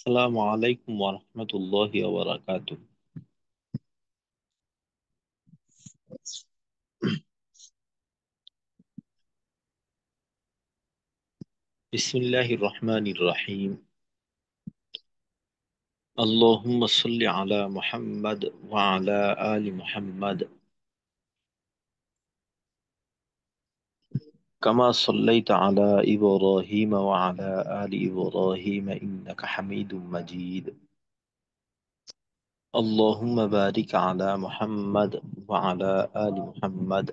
আসসালামু আলাইকুম ওয়া রাহমাতুল্লাহি ওয়া বারাকাতুহু। বিসমিল্লাহির রহমানির রহিম। আল্লাহুম্মা সাল্লি আলা মুহাম্মাদ ওয়া আলা আলি মুহাম্মাদ কামা সাল্লাইতা আলা ইব্রাহিম ওয়া আলা আলি ইব্রাহিম ইন্নাকা হামিদুম মাজিদ। আল্লাহুম্মা বারিক আলা মুহাম্মাদ ওয়া আলা আলি মুহাম্মাদ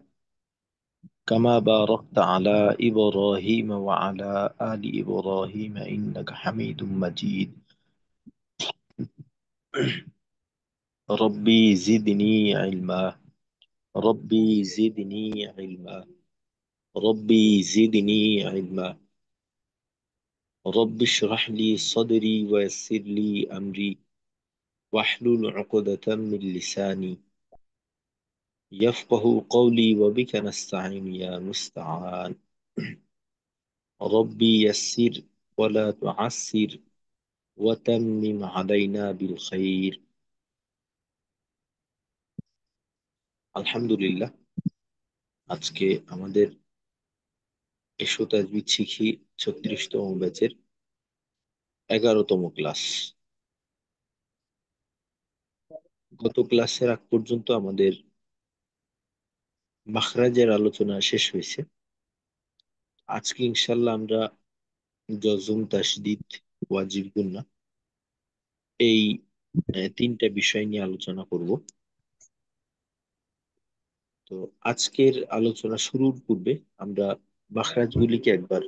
কামা বারাকতা আলা ইব্রাহিম ওয়া আলা আলি ইব্রাহিম ইন্নাকা হামিদুম মাজিদ। ربي زدني علما. ربي زدني علما. ربي زدني علما. رب اشرح لي صدري ويسر لي أمري واحلل عقدة من لساني يفقه قولي وبك نستعين يا مستعان. ربي يسر ولا تعسر وتمم علينا بالخير. আলহামদুলিল্লাহ। আজকে আমাদের এসো তাজবিদ শিখি 36তম ব্যাচের 11তম ক্লাস। গত ক্লাসের আগ পর্যন্ত আমাদের মাখরাজের আলোচনা শেষ হয়েছে। আজকে ইনশাল্লাহ আমরা জজম, তাশদীদ, ওয়াজিব, গুন্না এই তিনটা বিষয় নিয়ে আলোচনা করব। তো আজকের আলোচনা শুরুর পূর্বে আমরা মাখরাজগুলিকে একবার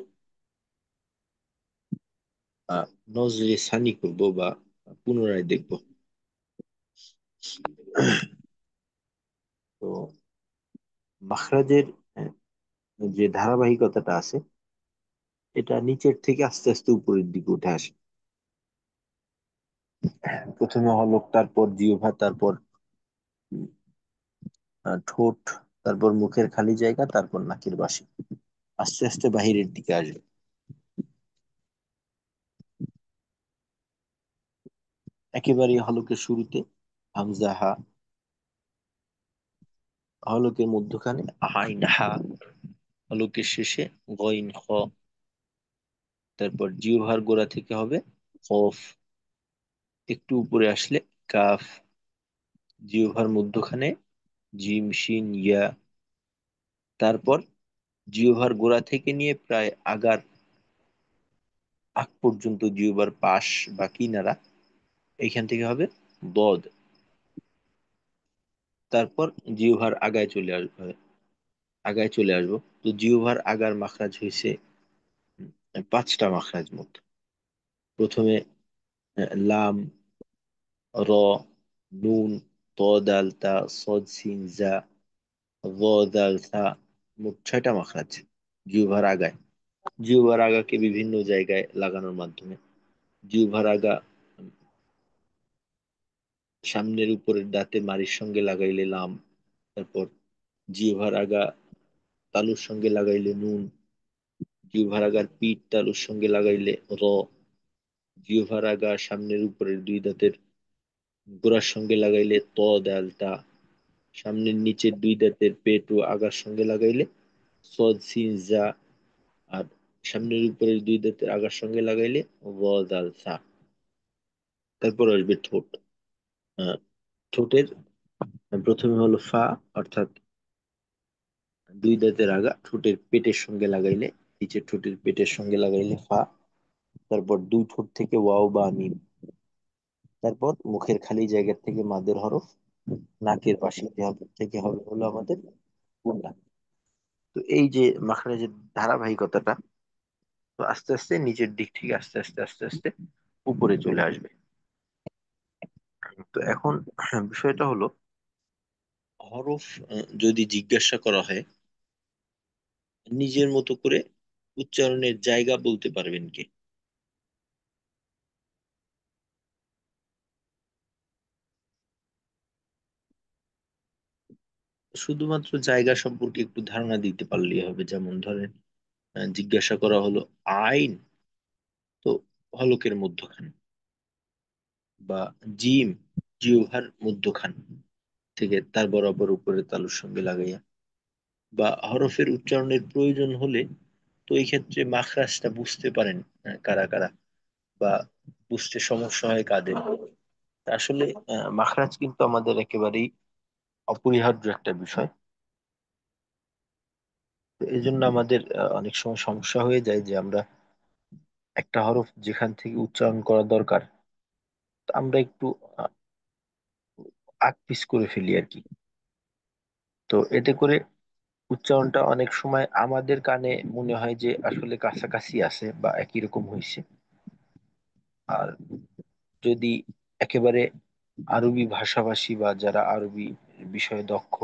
নজরে সানি করব বা পুনরায় দেখব। তো মাখরাজের যে ধারাবাহিকতাটা আছে, এটা নিচের থেকে আস্তে আস্তে উপরের দিকে উঠে আসে। প্রথমে হলক, তারপর জিহ্বা, তারপর ঠোঁট, তারপর মুখের খালি জায়গা, তারপর নাকের বাসি, আস্তে আস্তে বাহিরের দিকে আসবে। একেবারে হলকের শুরুতে হামজা হা, হলকের মধ্যখানে আইন হা, হলকের শেষে গইন খ, তারপর জিহ্বার গোড়া থেকে হবে কফ, একটু উপরে আসলে কাফ, জিহ্বার মধ্যখানে জিম শিন ইয়া, তারপর জিহ্বার গোড়া থেকে নিয়ে প্রায় আগার আগ পর্যন্ত জিহ্বার পাশ বা কিনারা, এইখান থেকে হবে বদ। তারপর জিহ্বার আগায় চলে আসবো। তো জিহ্বার আগার মাখরাজ হয়েছে 5টা মাখরাজ মোট। প্রথমে লাম, র, নুন, ত, দাল, তা, সদ, সিন, জা, য, দাল, সা, মোট 6টা মাখরাজ জিহ্বার আগায়। জিহ্বার আগাকে বিভিন্ন জায়গায় লাগানোর মাধ্যমে জিহ্বার আগা সামনের উপরের দাঁতে মাড়ির সঙ্গে লাগাইলে লাম, তারপর জিহ্বার আগা তালুর সঙ্গে লাগাইলে নুন, জিহ্বার আগার পিঠ তালুর সঙ্গে লাগাইলে র, জিহ্বার আগা সামনের উপরের দুই দাঁতের গোড়ার সঙ্গে লাগাইলে ত, দাল, তা, সামনের নিচের দুই দাঁতের পেট ও আগার সঙ্গে লাগাইলে সদ, সিন, জা, আর সামনের উপরের দুই দাঁতের আগার সঙ্গে লাগাইলে ব, দাল, সা। তারপর আসবে ঠোঁট। আহ, ঠোঁটের প্রথমে হলো ফা, অর্থাৎ দুই দাঁতের আগা ঠোঁটের পেটের সঙ্গে লাগাইলে, নিচের ঠোঁটের পেটের সঙ্গে লাগাইলে ফা। তারপর দুই ঠোঁট থেকে ওয়াও বা মিম। তারপর মুখের খালি জায়গা থেকে মাদের হরফ, নাকের পাশে থেকে হবে হলো আমাদের গুন্না। তো এই যে মাখরাজের ধারাবাহিকতাটা, তো আস্তে আস্তে নিচের দিক থেকে আস্তে আস্তে আস্তে আস্তে উপরে চলে আসবে। তো এখন বিষয়টা হলো, হরফ যদি জিজ্ঞাসা করা হয়, নিজের মতো করে উচ্চারণের জায়গা বলতে পারবেন কি? শুধুমাত্র জায়গা সম্পর্কে একটু ধারণা দিতে পারলেই হবে। যেমন ধরেন, জিজ্ঞাসা করা হলো আইন, তো হলকের মধ্যখানে। বা জিম, জিহ্বার মধ্যখান থেকে তার বরাবর উপরে তালুর সঙ্গে লাগাইয়া, বা হরফের উচ্চারণের প্রয়োজন হলে, তো এই ক্ষেত্রে মাখরাজটা বুঝতে পারেন কারা কারা, বা বুঝতে সমস্যা হয় কাদের। আসলে মাখরাজ কিন্তু আমাদের একেবারেই অপরিহার্য একটা বিষয়। তো এই জন্য আমাদের অনেক সময় সমস্যা হয়ে যায় যে আমরা একটা হরফ যেখান থেকে উচ্চারণ করা দরকার, তা আমরা একটু আহ, আগ পিছ করে ফেলি আর কি। তো এতে করে উচ্চারণটা অনেক সময় আমাদের কানে মনে হয় যে আসলে কাছাকাছি আছে বা একই রকম হয়েছে। আর যদি একেবারে আরবি ভাষাভাষী বা যারা আরবি বিষয়ে দক্ষ,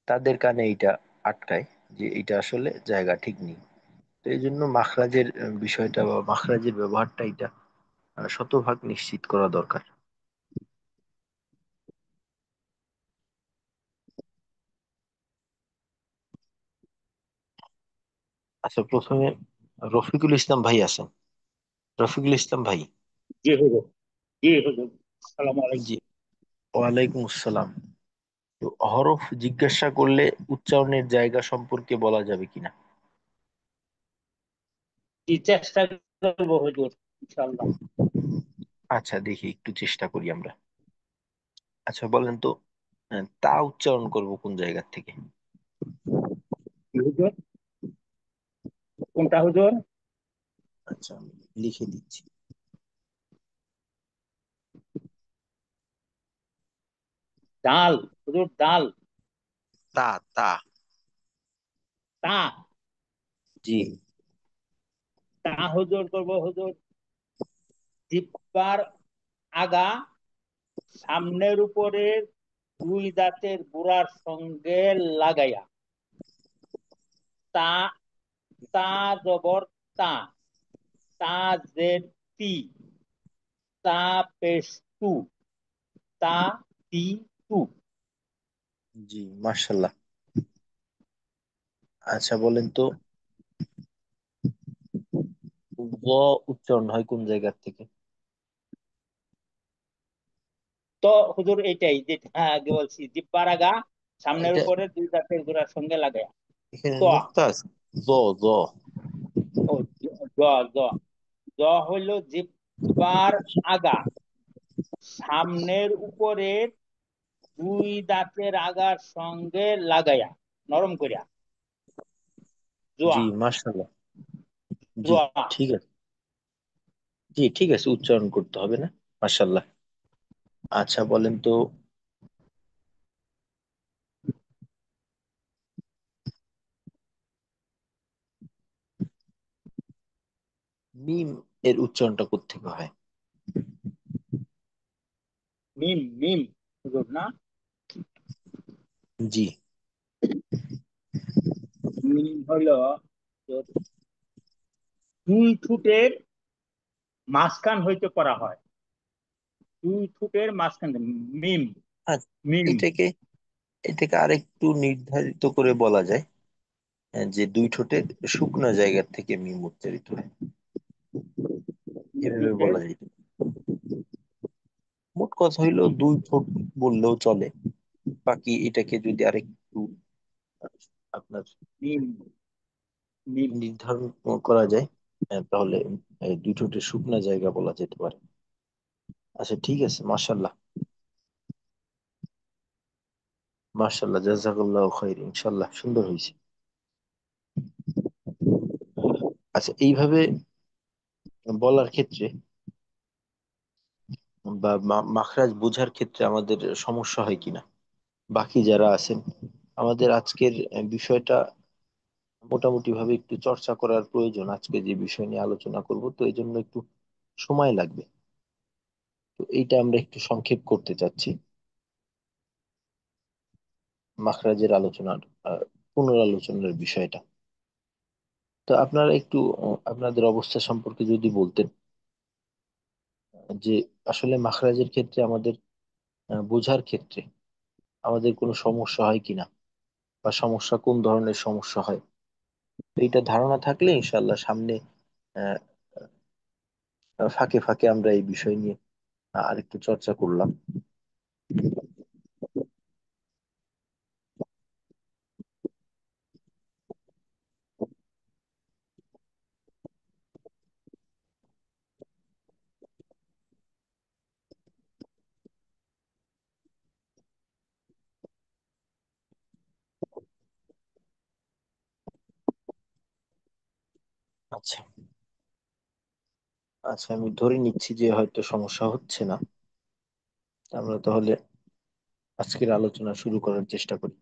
তাদের কানে এটা আটকায় যে এটা আসলে জায়গা ঠিক নেই। তো এই জন্য মাখরাজের বিষয়টা বা মাখরাজের ব্যবহারটা এটা শতভাগ নিশ্চিত করা দরকার। আচ্ছা, প্রথমে রফিকুল ইসলাম ভাই আছেন। রফিকুল ইসলাম ভাই। জি হুজুর। জি হুজুর। আসসালামু আলাইকুম। জি, ওয়ালাইকুম আসসালাম। তো হরফ জিজ্ঞাসা করলে উচ্চারণের জায়গা সম্পর্কে বলা যাবে কিনা? জি, চেষ্টা করবো হুজুর, ইনশাআল্লাহ। আচ্ছা, দেখি একটু চেষ্টা করি আমরা। আচ্ছা বলেন তো, তা উচ্চারণ করব কোন জায়গা থেকে? কি হুজুর? কোনটা হুজুর? আচ্ছা, আমি লিখে দিচ্ছি। ডাল। হুজুর, ডাল। তা, তা। তা। জি। তা হুজুর করবো হুজুর, জিহ্বার আগা সামনের উপরের দুই দাঁতের গোড়ার সঙ্গে লাগাইয়া। তা। তা জবর তা। তা জের তি। তা পেশ তু। তা তি তু। জি, মার্শাল্লাহ। আচ্ছা বলেন তো, গ উচ্চারণ হয় কোন জায়গা থেকে? তো হুজুর এইটাই যেটা আগে বলছি, জিহ্বার আগা সামনের এটা উপরে দুই দাঁতের গোড়ার সঙ্গে লাগাইয়া। এখানে তো নুক্তা আছে। জ, জ। ও, জ। জ। জ হইল জিহ্বার আগা সামনের উপরের দুই দাঁতের আগার সঙ্গে লাগাইয়া, নরম করিয়া। জোয়া। জি, মার্শাল্লাহ। জি, জোয়া। ঠিক আছে। জি, ঠিক আছে, উচ্চারণ করতে হবে না। মার্শাল্লাহ। আচ্ছা বলেন তো, মিম এর উচ্চারণটা কোত্থেকে হয়? মিম। মিম হুজুর না? জি। মিম হইল তোর দুই ঠোঁটের মাঝখান হইতে করা হয়। দুই ঠোঁটের মাঝখান মিম। আচ্ছা, মিম। এটাকে এটাকে আরেকটু নির্ধারিত করে বলা যায়, যে দুই ঠোঁটের শুকনো জায়গা থেকে মিম উচ্চারিত হয়, দুই এভাবে ঠোঁটের বলা যায়। মোট কথা হইলো দুই ঠোঁট বললেও চলে। বাকি এটাকে যদি আরেকটু আপনার মিম। মিম। নির্ধারণ করা যায়, তাহলে দুই ঠোঁটের শুকনা জায়গা বলা যেতে পারে। আচ্ছা, ঠিক আছে, মাশাল্লাহ। মাশাল্লাহ, জাযাকাল্লাহ খাইর, ইনশাল্লাহ সুন্দর হয়েছে। আচ্ছা, এইভাবে বলার ক্ষেত্রে বা মাখরাজ বোঝার ক্ষেত্রে আমাদের সমস্যা হয় কিনা, বাকি যারা আছেন, আমাদের আজকের বিষয়টা মোটামুটি ভাবে একটু চর্চা করার প্রয়োজন। আজকে যে বিষয় নিয়ে আলোচনা করব, তো এই জন্য একটু সময় লাগবে। তো এইটা আমরা একটু সংক্ষেপ করতে চাচ্ছি, মাখরাজের আলোচনার পুনরালোচনার বিষয়টা। তো আপনারা একটু আপনাদের অবস্থা সম্পর্কে যদি বলতেন, যে আসলে মাখরাজের ক্ষেত্রে আমাদের বোঝার ক্ষেত্রে আমাদের কোনো সমস্যা হয় কিনা, বা সমস্যা কোন ধরনের সমস্যা হয়। তো এইটা ধারণা থাকলে ইনশাল্লাহ সামনে আহ, ফাঁকে ফাঁকে আমরা এই বিষয় নিয়ে আর একটু চর্চা করলাম। আচ্ছা, আচ্ছা, আমি ধরে নিচ্ছি যে হয়তো সমস্যা হচ্ছে না। আমরা তাহলে আজকের আলোচনা শুরু করার চেষ্টা করি।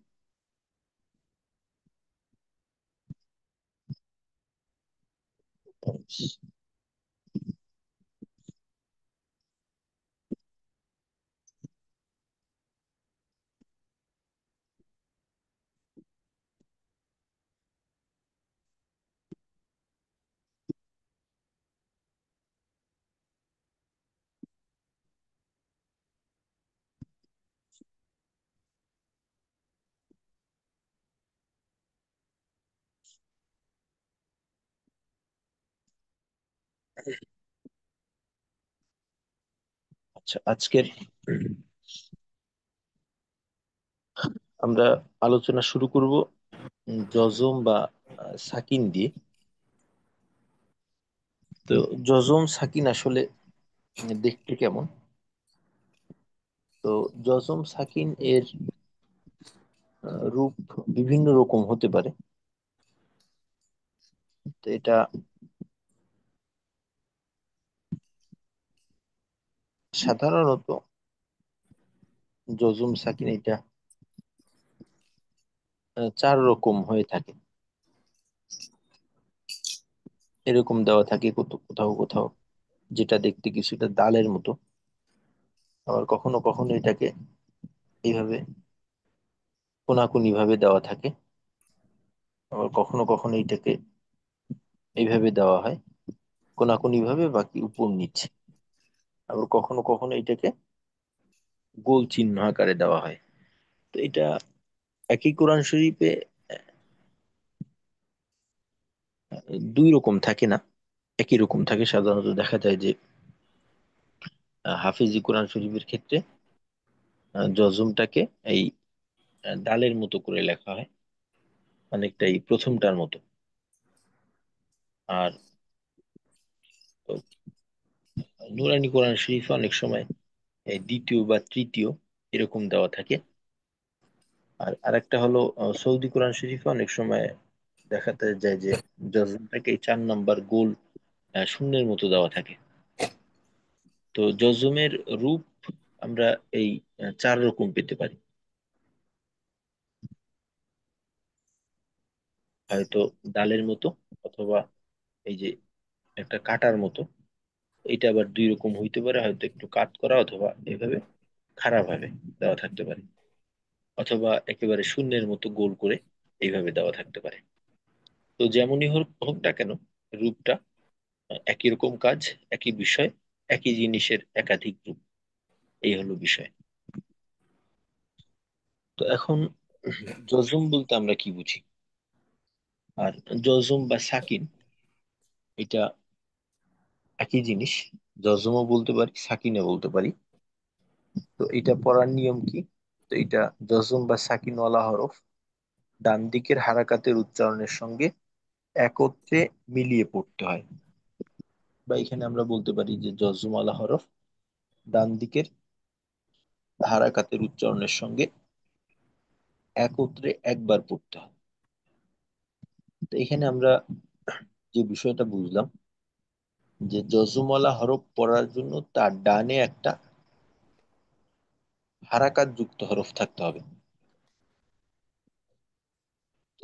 আচ্ছা, আজকের আমরা আলোচনা শুরু করব যজম বা সাকিন দিয়ে। তো যজম সাকিন আসলে দেখতে কেমন? তো যজম সাকিন এর রূপ বিভিন্ন রকম হতে পারে। তো এটা সাধারণত যজম সাকিন এটা চার রকম হয়ে থাকে। এরকম দেওয়া থাকে কোথাও কোথাও, যেটা দেখতে কিছুটা ডালের মতো। আবার কখনো কখনো এটাকে এইভাবে কোনাকুনি ভাবে দেওয়া থাকে। আবার কখনো কখনো এটাকে এইভাবে দেওয়া হয়, কোনাকুনি ভাবে, বাকি উপর নিচে। আবার কখনো কখনো এটাকে গোল চিহ্ন আকারে দেওয়া হয়। তো এটা একই কোরআন শরীফে দুই রকম থাকে না, একই রকম থাকে। সাধারণত দেখা যায় যে হাফিজি কোরআন শরীফের ক্ষেত্রে যজমটাকে এই ডালের মতো করে লেখা হয়, অনেকটা এই প্রথমটার মতো। আর নুরানি কোরআন শরীফে অনেক সময় এই দ্বিতীয় বা তৃতীয় এরকম দেওয়া থাকে। আর আরেকটা হলো সৌদি কোরআন শরীফে অনেক সময় দেখাতে যায় যে যজমটাকে এই 4 নাম্বার গোল শূন্যের মতো দেওয়া থাকে। তো যজমের রূপ আমরা এই 4 রকম পেতে পারি। হয়তো ডালের মতো, অথবা এই যে একটা কাটার মতো। এটা আবার 2 রকম হইতে পারে, হয়তো একটু কাত করা, অথবা এভাবে খাড়া ভাবে দেওয়া থাকতে পারে, অথবা একেবারে শূন্যের মতো গোল করে এইভাবে দেওয়া থাকতে পারে। তো যেমনই হোক হোক না কেন, রূপটা একই রকম কাজ, একই বিষয়, একই জিনিসের একাধিক রূপ, এই হলো বিষয়। তো এখন যজম বলতে আমরা কি বুঝি? আর যজম বা সাকিন এটা একই জিনিস। যজমও বলতে পারি, সাকিনও বলতে পারি। তো এটা পড়ার নিয়ম কি? তো এটা যজম বা সাকিন ওয়ালা হরফ ডান দিকের হারাকাতের উচ্চারণের সঙ্গে একত্রে মিলিয়ে পড়তে হয়। বা এখানে আমরা বলতে পারি যে যজম ওয়ালা হরফ ডান দিকের হারাকাতের উচ্চারণের সঙ্গে একত্রে একবার পড়তে হয়। তো এখানে আমরা যে বিষয়টা বুঝলাম যে যজমওয়ালা হরফ পড়ার জন্য তার ডানে একটা হারাকাত যুক্ত হরফ থাকতে হবে।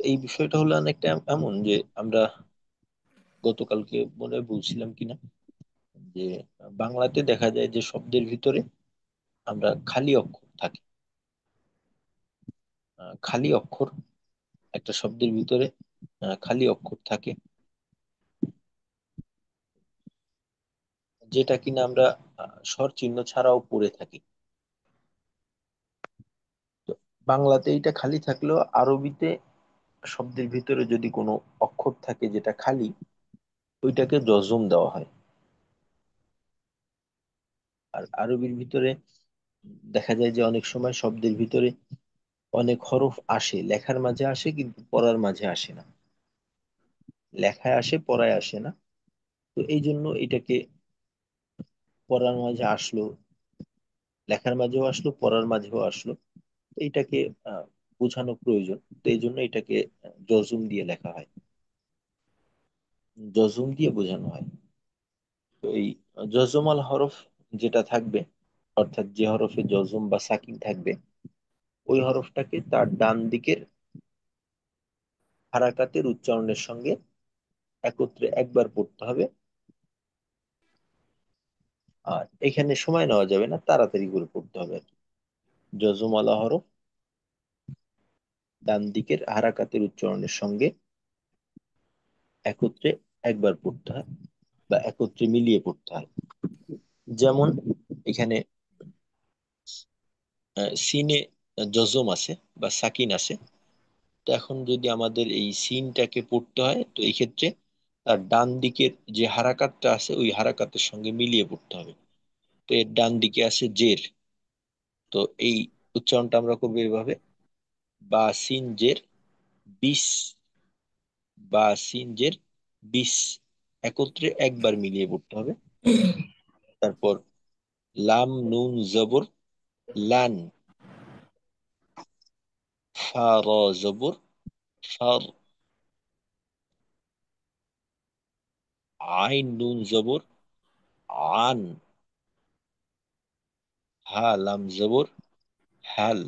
তো এই বিষয়টা হলো অনেকটা এমন যে আমরা গতকালকে মনে হয় বলছিলাম কিনা, যে বাংলাতে দেখা যায় যে শব্দের ভিতরে আমরা খালি অক্ষর থাকে। খালি অক্ষর, একটা শব্দের ভিতরে খালি অক্ষর থাকে, যেটা কিনা আমরা স্বর চিহ্ন ছাড়াও পড়ে থাকি। তো বাংলাতে এটা খালি থাকলেও আরবিতে শব্দের ভিতরে যদি কোনো অক্ষর থাকে যেটা খালি, ওইটাকে যজম দেওয়া হয়। আর আর আরবির ভিতরে দেখা যায় যে অনেক সময় শব্দের ভিতরে অনেক হরফ আসে, লেখার মাঝে আসে কিন্তু পড়ার মাঝে আসে না, লেখায় আসে পড়ায় আসে না। তো এই জন্য এটাকে পড়ার মাঝে আসলো, লেখার মাঝেও আসলো, পড়ার মাঝেও আসলো, এইটাকে বোঝানো প্রয়োজন। তো এই জন্য এটাকে জজম দিয়ে লেখা হয়, জজম দিয়ে বোঝানো হয়। তো এই জজমাল হরফ যেটা থাকবে, অর্থাৎ যে হরফে জজম বা সাকিন থাকবে, ওই হরফটাকে তার ডান দিকের হারাকাতের উচ্চারণের সঙ্গে একত্রে একবার পড়তে হবে। আর এখানে সময় নেওয়া যাবে না, তাড়াতাড়ি করে পড়তে হবে আর কি। জজমালা হরফ ডান দিকের হারাকাতের উচ্চারণের সঙ্গে একত্রে একবার পড়তে হয় বা একত্রে মিলিয়ে পড়তে হয়। যেমন এখানে সিনে জজম আছে বা সাকিন আছে। তো এখন যদি আমাদের এই সিনটাকে পড়তে হয়, তো এই ক্ষেত্রে তার ডান দিকের যে হারাকাতটা আছে ওই হারাকাতের সঙ্গে মিলিয়ে পড়তে হবে। তো এর ডান দিকে আছে জের। তো এই উচ্চারণটা আমরা করবো এইভাবে: বা সিন জের বিশ, বা সিন জের বিশ, একত্রে একবার মিলিয়ে পড়তে হবে। তারপর লাম নুন জবর লান, ফা র জবর ফার, আইন নুন জবর আন, হা লাম জবর হাল,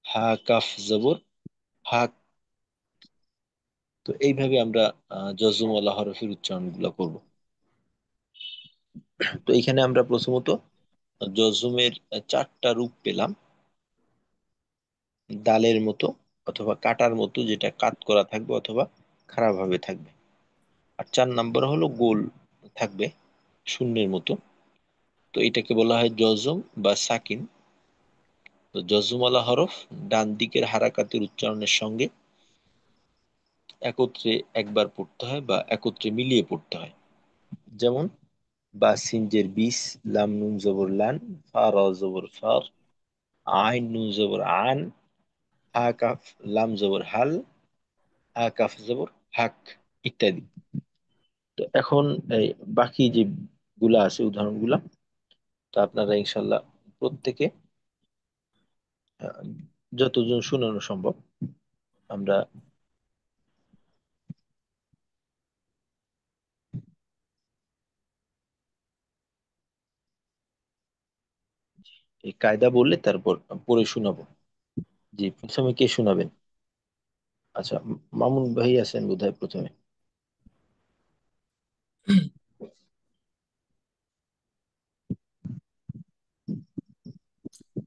হা কাফ জবর হাক। তো এইভাবে আমরা জজমওয়ালা হরফের উচ্চারণ গুলো করবো। তো এখানে আমরা প্রথমত জজমের চারটা রূপ পেলাম: দালের মতো অথবা কাটার মতো, যেটা কাত করা থাকবে অথবা খারাপ ভাবে থাকবে। আর 4 নম্বর হলো গোল থাকবে, শূন্যের মতো। তো এটাকে বলা হয় জজম বা সাকিন। তো জজমওয়ালা হরফ ডান দিকের হারাকাতের উচ্চারণের সঙ্গে একত্রে একবার পড়তে হয় বা একত্রে মিলিয়ে পড়তে হয়। যেমন বা সিনজের বিস, লাম নুন জবর লান, ফা র জবর ফার, আইন নুন জবর আন, হা কাফ লাম জবর হাল, হা কাফ জবর হাক, ইত্যাদি। তো এখন এই বাকি যে গুলা আছে উদাহরণগুলা, তো আপনারা ইনশাল্লাহ প্রত্যেকে আহ, যতজন শোনানো সম্ভব আমরা এই কায়দা বললে তারপর পড়ে শোনাবো। জি, প্রথমে কে শোনাবেন? আচ্ছা, মামুন ভাই আছেন বোধহয় প্রথমে।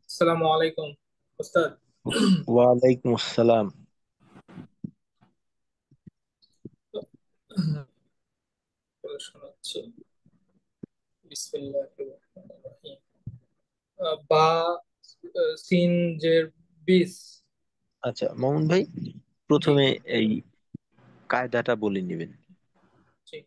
আসসালামু আলাইকুম ওস্তাদ। ওয়ালাইকুম আসসালাম। শোনাচ্ছি। বিসমিল্লাহির রহমানির রহিম। বা সিন জের বিস। আচ্ছা মামুন ভাই, জি প্রথমে এই কায়দাটা বলে নেবেন। জি।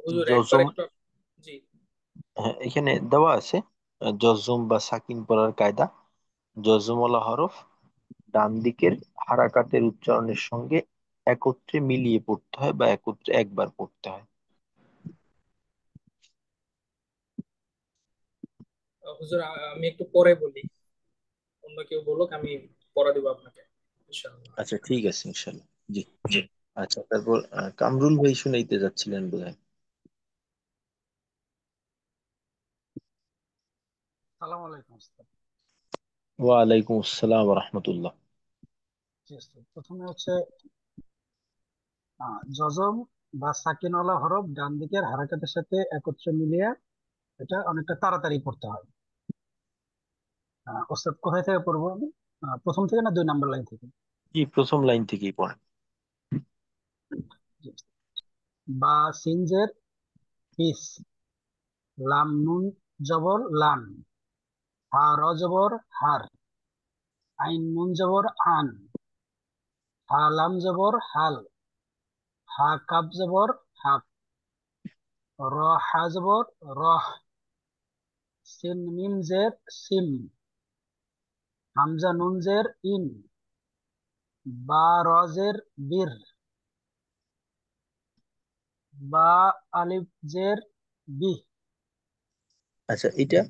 হুজুর একবার জজম, একটু। জি। হ্যাঁ এখানে দেওয়া আছে জজম বা সাকিন পড়ার কায়দা: জজমওয়ালা হরফ ডান দিকের হারাকাতের উচ্চারণের সঙ্গে একত্রে মিলিয়ে পড়তে হয় বা একত্রে একবার পড়তে হয়। হুজুর আমি একটু পরে বলি, অন্য কেউ বলুক, আমি পড়া দিব আপনাকে ইনশাআল্লাহ। আচ্ছা ঠিক আছে, ইনশাল্লাহ। জি। আচ্ছা, তারপর কামরুল ভাই শুনাইতে যাচ্ছিলেন বোধহয়। সালাম আলাইকুম ওস্তাদ। ওয়ালাইকুম আসসালাম রহমতুল্লাহ। জি ওস্তাদ, প্রথমে হচ্ছে জজম বা সাকিনওয়ালা হরফ ডান দিকের হারাকাতের সাথে একত্রে মিলিয়ে এটা অনেকটা তাড়াতাড়ি পড়তে হয়। ওস্তাদ কোথায় থেকে পড়বো আমি? প্রথম থেকে না 2 নম্বর লাইন থেকে? জি, প্রথম লাইন থেকেই পড়েন। জি। বা সিনজের বিস, লাম নুন জবর লান, হা র জবর হার, আইন নুন জবর আন, হা লাম জবর হাল, হা কাব জবর হাক, র হা জবর রহ, সিন মিম জের সিম, হামজা নুন জের ইন, বা রজের বীর, বা আলিফ জের বি। আচ্ছা, এটা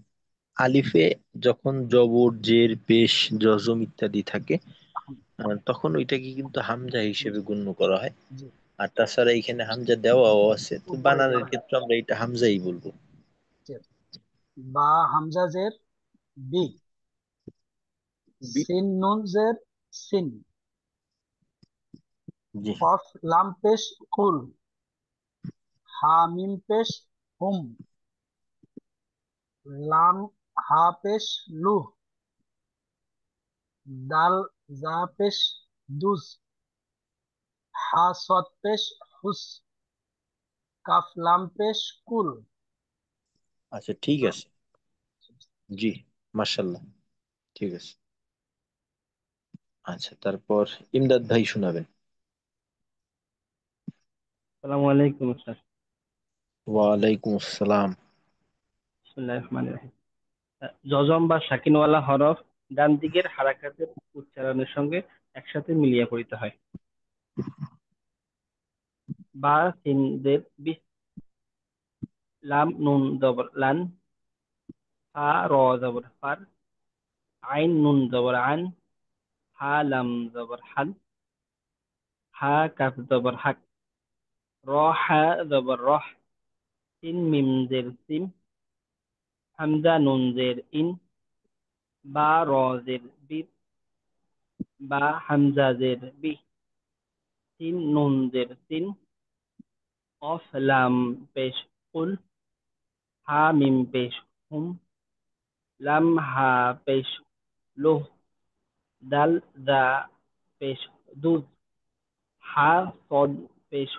আলিফে যখন জবর জের পেশ জজম ইত্যাদি থাকে, তখন ওইটাকে কিন্তু হামজা হিসেবে জি গণ্য করা হয়। জি, আর তাছাড়া এখানে হামজা দেওয়াও আছে, তো উপরে বানানের দেওয়া হয়। ক্ষেত্রে আমরা এটা হামজাই বলবো। জি। বা হামজা জের বি, বি- সিন নুন জের সিন, জি। কফ লাম পেশ কুল, হা মিম পেশ হুম, লাম হা পেশ লু, দাল জা পেশ দুজ, হা সদ পেশ হুস, কাফ লাম পেশ কুল। আচ্ছা, ঠিক আছে। জি, মাশাল্লাহ, ঠিক আছে। আচ্ছা, তারপর ইমদাদ ভাই শোনাবেন। আসসালামু আলাইকুম স্যার। ওয়ালাইকুম আসসালাম। বিসমিল্লাহির রহমানির রহিম। জজম বা সাকিনওয়ালা হরফ ডান দিকের হারাকাতের উচ্চারণের সঙ্গে একসাথে মিলিয়ে পড়িতে হয়। বা সিন জের বিস, লাম নুন জবর লান, হা র জবর ফার, আইন নুন জবর আন, হা লাম জবর হাল, হা কাফ জবর হাক, র হা জবর রহ, সিন মিম জের সিম, হামজা নুন জের ইন, বা র জের বি, বা হামজা জের বি, সিন নুন জের সিন, অফ লাম পেশ কুল, হা মিম পেশ হুম, লাম হা পেশ লোহ, দাল দা পেশ দুধ, হা সদ পেশ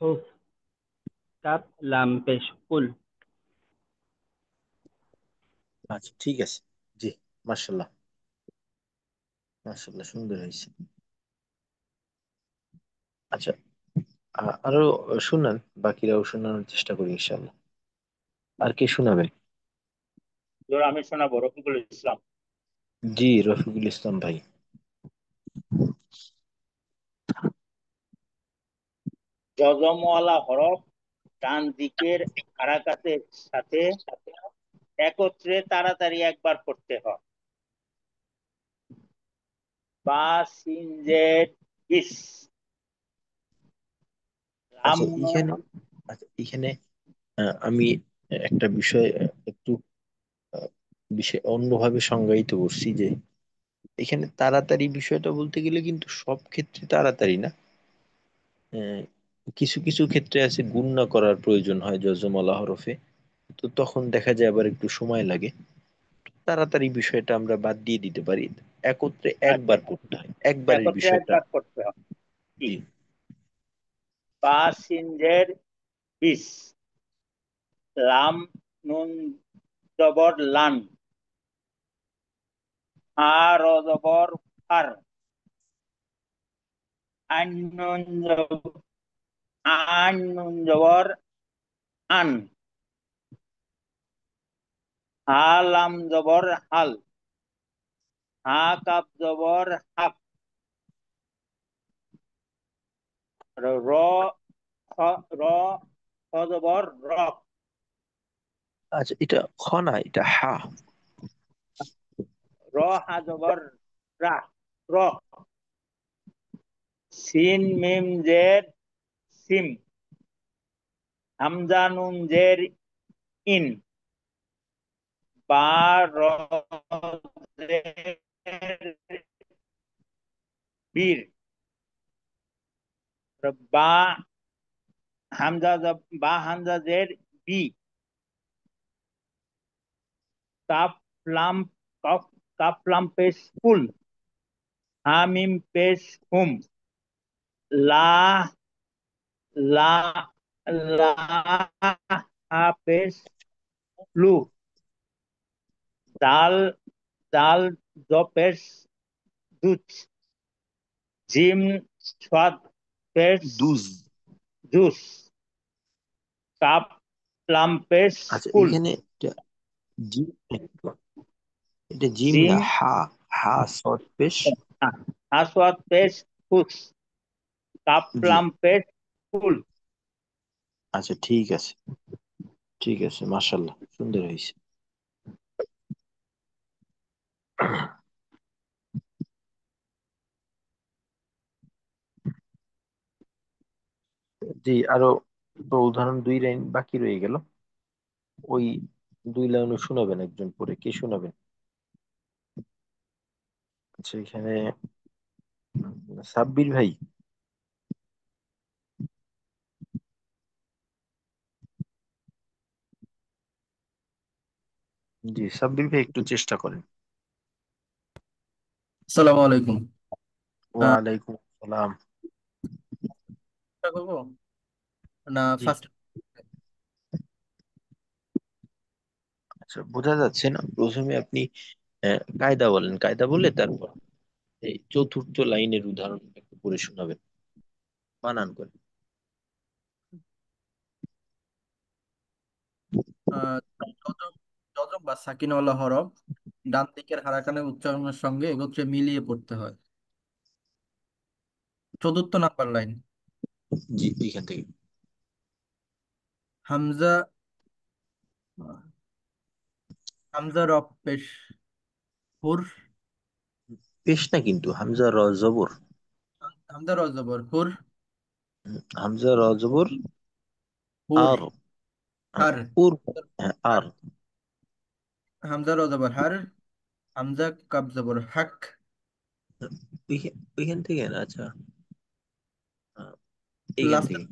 হুস, কাপ লাম পেশ কুল। আচ্ছা, ঠিক আছে। জি, মাশাল্লাহ, মাশাল্লাহ, সুন্দর হয়েছে। আচ্ছা, আরো শুনান, বাকিরাও শোনানোর চেষ্টা করি ইনশাল্লাহ। আর কে শোনাবেন? ধরো আমি শোনাবো, রফিকুল ইসলাম। জি, রফিকুল ইসলাম ভাই। জজমওয়ালা হরফ ডান দিকের হারাকাতের সাথে একত্রে তাড়াতাড়ি একবার পড়তে হয়। বা সিন জেড ইস, লাম আচ্ছা, এখানে, আচ্ছা এখানে আমি একটা বিষয় একটু আহ, বিষয় অন্যভাবে সংজ্ঞায়িত করছি, যে এখানে তাড়াতাড়ি বিষয়টা বলতে গেলে কিন্তু সব ক্ষেত্রে তাড়াতাড়ি না। আহ, কিছু কিছু ক্ষেত্রে আছে গুণনা করার প্রয়োজন হয় যজমলা হরফে, তো তখন দেখা যায় আবার একটু সময় লাগে। তাড়াতাড়ি বিষয়টা আমরা বাদ দিয়ে দিতে পারি, একত্রে আচ্ছা, একবার পড়তে হয়, একবারের একত্রে বিষয়টা। একবার পড়তে হয়। জি। ঠিক। বা সিন জেড বিস, লাম নুন জবর লান, হা র জবর ফার, আইন নুন আইন নুন জবর আন, হা লাম জবর হাল, হা কাপ জবর হাক, র র খ জবর রক, আচ্ছা, এটা খ না, এটা হা। র হা জবর রা, রক, সিন মিম জের সিম, হামজা নুন জের ইন, বা র জের বীর, বা বা হামজা জের বি, কাফ লাম কফ, কাফ লাম পেশ কুল, হামিম পেশ হুম, লা লা লা হা পেশ লু, দাল দাল জ পেশ দুচ, জিম সাদ পেশ দুজ। জুস, কাপ প্লাম পেশ আচ্ছা ফুল, এখানে জিম, এটা জিম না, জিম হা। হা সৎ পেশ। আসওয়াদ পেশ ফুস, কাপ জি। প্লাম পেশ ফুল। আচ্ছা ঠিক আছে, ঠিক আছে, মাশাল্লাহ সুন্দর হয়েছে। জি, আরো তো উদাহরণ 2 লাইন বাকি রয়ে গেল। ওই 2 লাইনও শোনাবেন একজন, পরে কে শোনাবেন? আচ্ছা এখানে সাব্বির ভাই। জি সাব্বির ভাই একটু চেষ্টা করেন। আসসালামু আলাইকুম। ওয়ালাইকুম আসসালাম। চেষ্টা করবো না জি। ফার্স্ট? আচ্ছা বোঝা যাচ্ছে না, প্রথমে আপনি কায়দা বলেন, কায়দা বলে তারপর এই চতুর্থ লাইনের উদাহরণ একটু পড়ে শোনাবেন, বানান করে। যজম যজম বা সাকিনওয়ালা হরফ ডান দিকের হারাকানের উচ্চারণের সঙ্গে একত্রে মিলিয়ে পড়তে হয়। চতুর্থ নাম্বার লাইন। জি এইখান থেকে। হামজা হামজা রব পেশ হুর। পেশ না কিন্তু, হামজা র জবর। হামজা র জবর হুর। হামজা র জবর হুর আর। হার। উর। হ্যাঁ, হার। আর। হামজা র জবর হার। হামজা কাব জবর হাক। ওইখান থেকে না, আচ্ছা এইখান লাস্ট থেকে।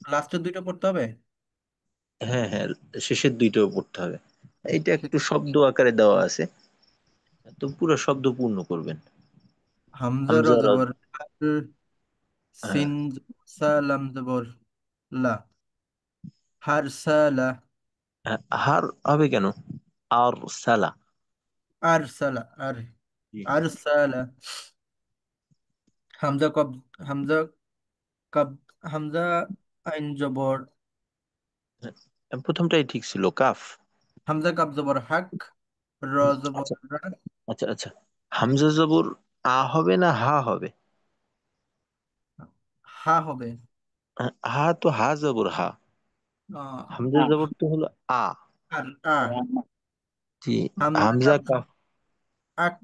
লাস্টের দুইটা পড়তে হবে। হ্যাঁ হ্যাঁ, শেষের দুইটাও পড়তে হবে। এটা একটু শব্দ আকারে দেওয়া আছে, তো পুরো শব্দ পূর্ণ করবেন। হামজা র হামজা র। জবর হার। হ্যাঁ। সিন সালাম জবর লা। হার সালা। হ্যাঁ, হার হবে কেন? আর সালা। আরসালা আর জি। আরসালা। হামজা কব হামজা কাব হামজা আইন জবর প্রথমটাই ঠিক ছিল, কাফ। হামজা কাব জবর হাক। র জবর আচ্ছা রা। আচ্ছা আচ্ছা, হামজা জবর আ হবে না হা হবে? হা হবে। হা তো হা জবর হা। হামজা আহ, জবর তো হলো আ। আর আ। জি। হামজা হামজা কাব কাফ। আক।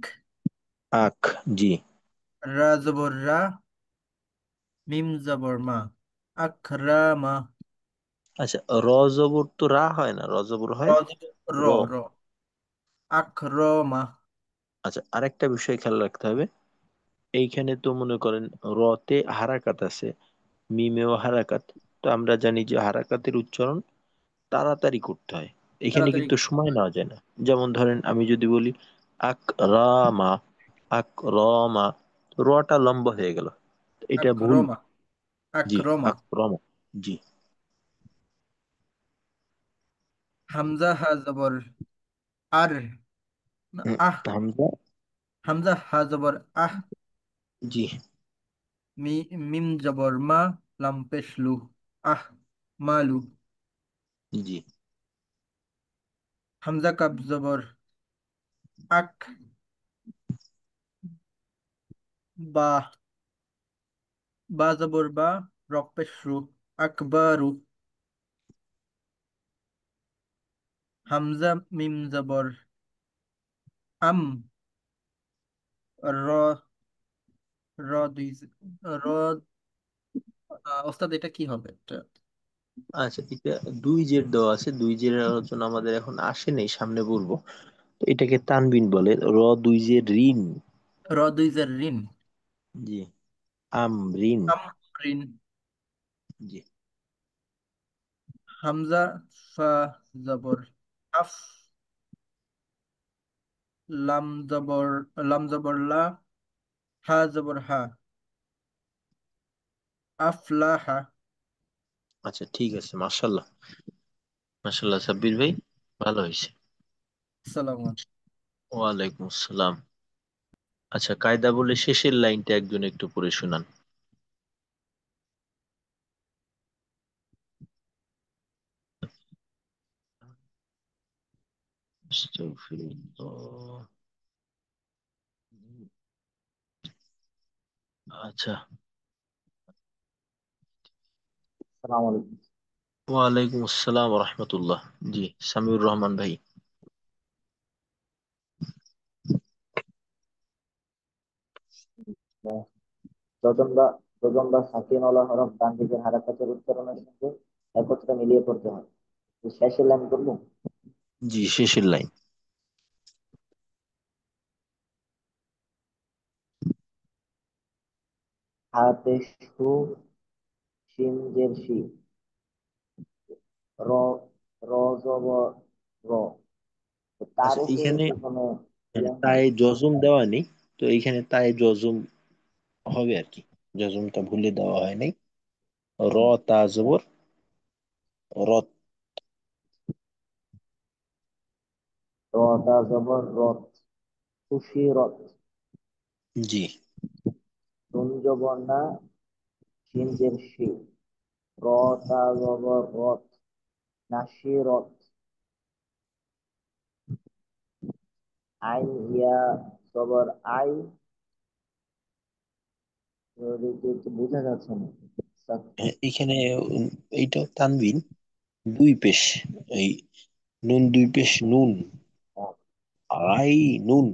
আখ। জি। রা জবর রা। মিম জবর মা। আকরামা। আচ্ছা র জবর তো রা হয় না, র জবর র হয় জবর র র। র। আকরমা। আচ্ছা আরেকটা বিষয় খেয়াল রাখতে হবে, এইখানে তো মনে করেন রতে হারাকাত আছে, মিমেও হারাকাত। তো আমরা জানি যে হারাকাতের উচ্চারণ তাড়াতাড়ি করতে হয়, এখানে তাড়াতাড়ি। কিন্তু সময় নেওয়া যায় না। যেমন ধরেন আমি যদি বলি আক রামা, আক রমা, রটা লম্বা হয়ে গেল, এটা ভুল। আকরমা। জি। আকরমা। আক রমা। জি। হামজা হা জবর আর না হুম, আহ। হামজা। হামজা হা জবর আহ। জি। মি মিম জবর মা। লাম পেশ লু। আহ মালু। জি। হামজা কাব জবর আক। বা বা জবর বা। রক পেশ রু। আকবারু। হামজা মিম জবর আম। র র দুই র ওস্তাদ এটা কি হবে এটা? আচ্ছা এটা দুই জের দেওয়া আছে, দুই জের আলোচনা আমাদের এখন আসেনি, সামনে বলবো। তো এটাকে তানবিন বলে, র দুই জের ঋণ। র দুই জার রিন। জি। আম ঋণ। আম রিন। জি। হামজা ফা জবর আফ। লাম জবর লাম জবর লা। হা জবর হা। আফলাহা। আচ্ছা ঠিক আছে, মাশাল্লাহ। মাশাল্লাহ সাব্বির ভাই, ভালো হয়েছে। সালাম। ওয়ালাইকুম আসসালাম। আচ্ছা, কায়দা বলে শেষের লাইনটা একজন একটু পড়ে শোনান। আস্তাগফিরুল্লাহ। আচ্ছা। সালাম আলাইকুম। ওয়ালাইকুম আসসালাম রহমতুল্লাহ। জি, সামিউর রহমান ভাই। যজন বা যজন বা সাকিনওয়ালা হরফ ডান দিকের হারাকাতের উচ্চারণের সঙ্গে একত্রে মিলিয়ে পড়তে হয়। তো শেষের লাইন করবো। জি, শেষের লাইন। হাতে সু, শিম জের শি, র, র জবর র। তো তার আচ্ছা, উপরে এইখানে কি কোনো ইয়ে হবে? তায়ে জজম দেওয়া নেই, তো এইখানে তায়ে জজম হবে আর কি। জজমটা ভুলে দেওয়া হয় নাই। র, তা জবর রত। র তা জবর রত, খুশি রত। জি। নুন জবর না, শিম জের শি, র তা জবর রত, নাসি রত। আইন ইয়া জবর আই, একটু বোঝা যাচ্ছে না। এখানে এইটা তানবিন, দুই পেশ। এই নুন দুই পেশ নুন, আই নুন।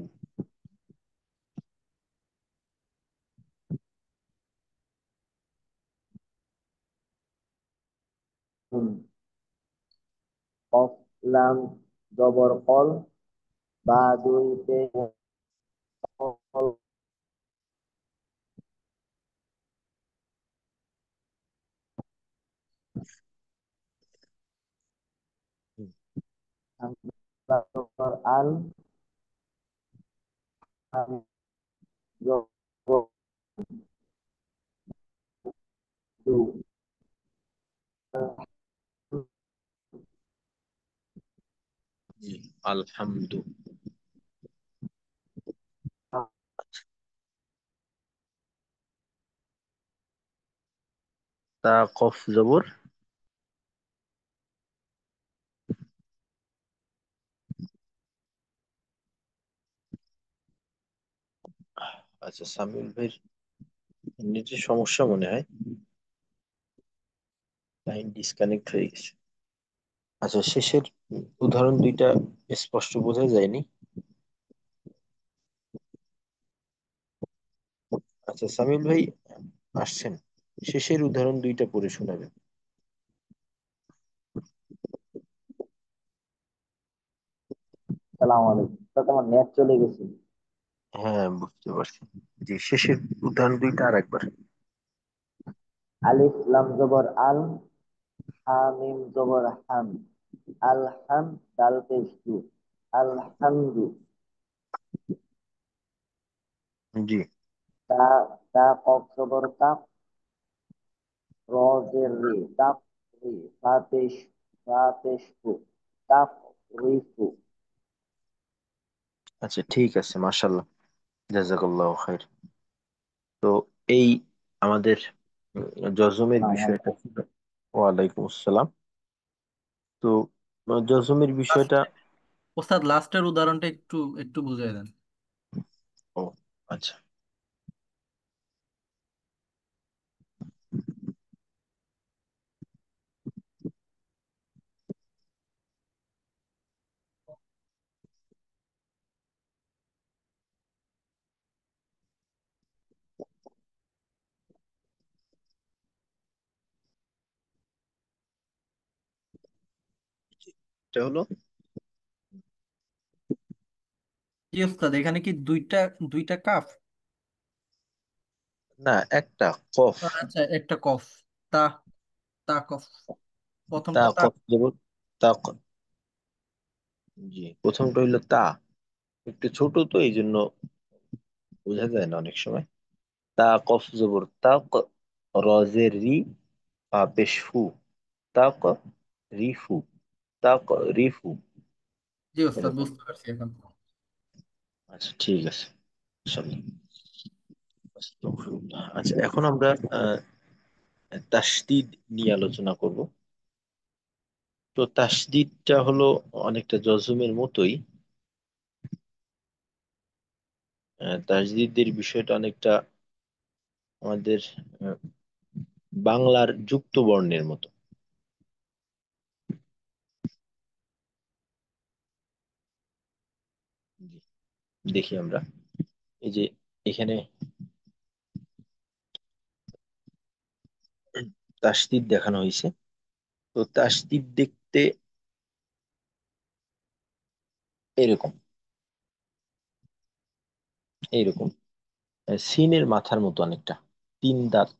হুম। কফ লাম জবর কল, বা দুই পেশ কল, হামজা জবর আল, হাম জবর দু, জি, আলহামদু। তা কফ জবর আচ্ছা, সামিউল ভাই নেটের সমস্যা মনে হয়, লাইন ডিসকানেক্ট হয়ে গেছে। আচ্ছা, শেষের উদাহরণ দুইটা স্পষ্ট বোঝা যায়নি। আচ্ছা, সামিউল ভাই আসছেন, শেষের উদাহরণ দুইটা পড়ে শোনাবেন। সালাম আলাইকুম। তা তোমার নেট চলে গেছে। হ্যাঁ, বুঝতে পারছি। জি, শেষের উদাহরণ দুইটা আর একবার। আলিফ লাম জবর আল, হা মিম জবর হাম, আল হাম দাল পেশ দু, আলহামদু। জি। তা, তা কফ জবর তাক, র জের রে, তাক রি, ফা পেশ ফু, তাক রিফু। আচ্ছা, ঠিক আছে, মাশাল্লাহ, জাযাকাল্লাহু খাইর। তো এই আমাদের জজমের আসসালামু বিষয়টা আলাইকুম। ছিল। ওয়ালাইকুম আসসালাম। তো জজমের বিষয়টা। ওস্তাদ লাস্টের উদাহরণটা একটু একটু বুঝিয়ে দেন। ও আচ্ছা, এটা হলো জি ওস্তাদ, এখানে কি দুইটা দুইটা কাফ? না, একটা কফ। আচ্ছা, একটা কফ। তা, তা কফ, তা প্রথমটা তা। কফ দেবো। তা জি, প্রথমটা হইলো তা, একটু ছোট তো এই জন্য বোঝা যায় না অনেক সময়। তা কফ জবর তাক, রজের রি, পা পেশ ফু, তাক রিফু, তাক রিফু। জি ওস্তাদ, এরকম। বুঝতে পারছি এখন। আচ্ছা, ঠিক আছে। মাশাআল্লাহ। আস্তাগফিরুল্লাহ। আচ্ছা, এখন আমরা তাসদিদ নিয়ে আলোচনা করব। তো তাসদিদটা হলো অনেকটা জজমের মতোই। তাসদিদের বিষয়টা অনেকটা আমাদের আহ, বাংলার যুক্ত বর্ণের মতো। জি, দেখি আমরা এই যে এখানে তাসদিদ দেখানো হয়েছে। তো তাসদিদ দেখতে এরকম এইরকম সিনের মাথার মতো অনেকটা, তিন দাঁত,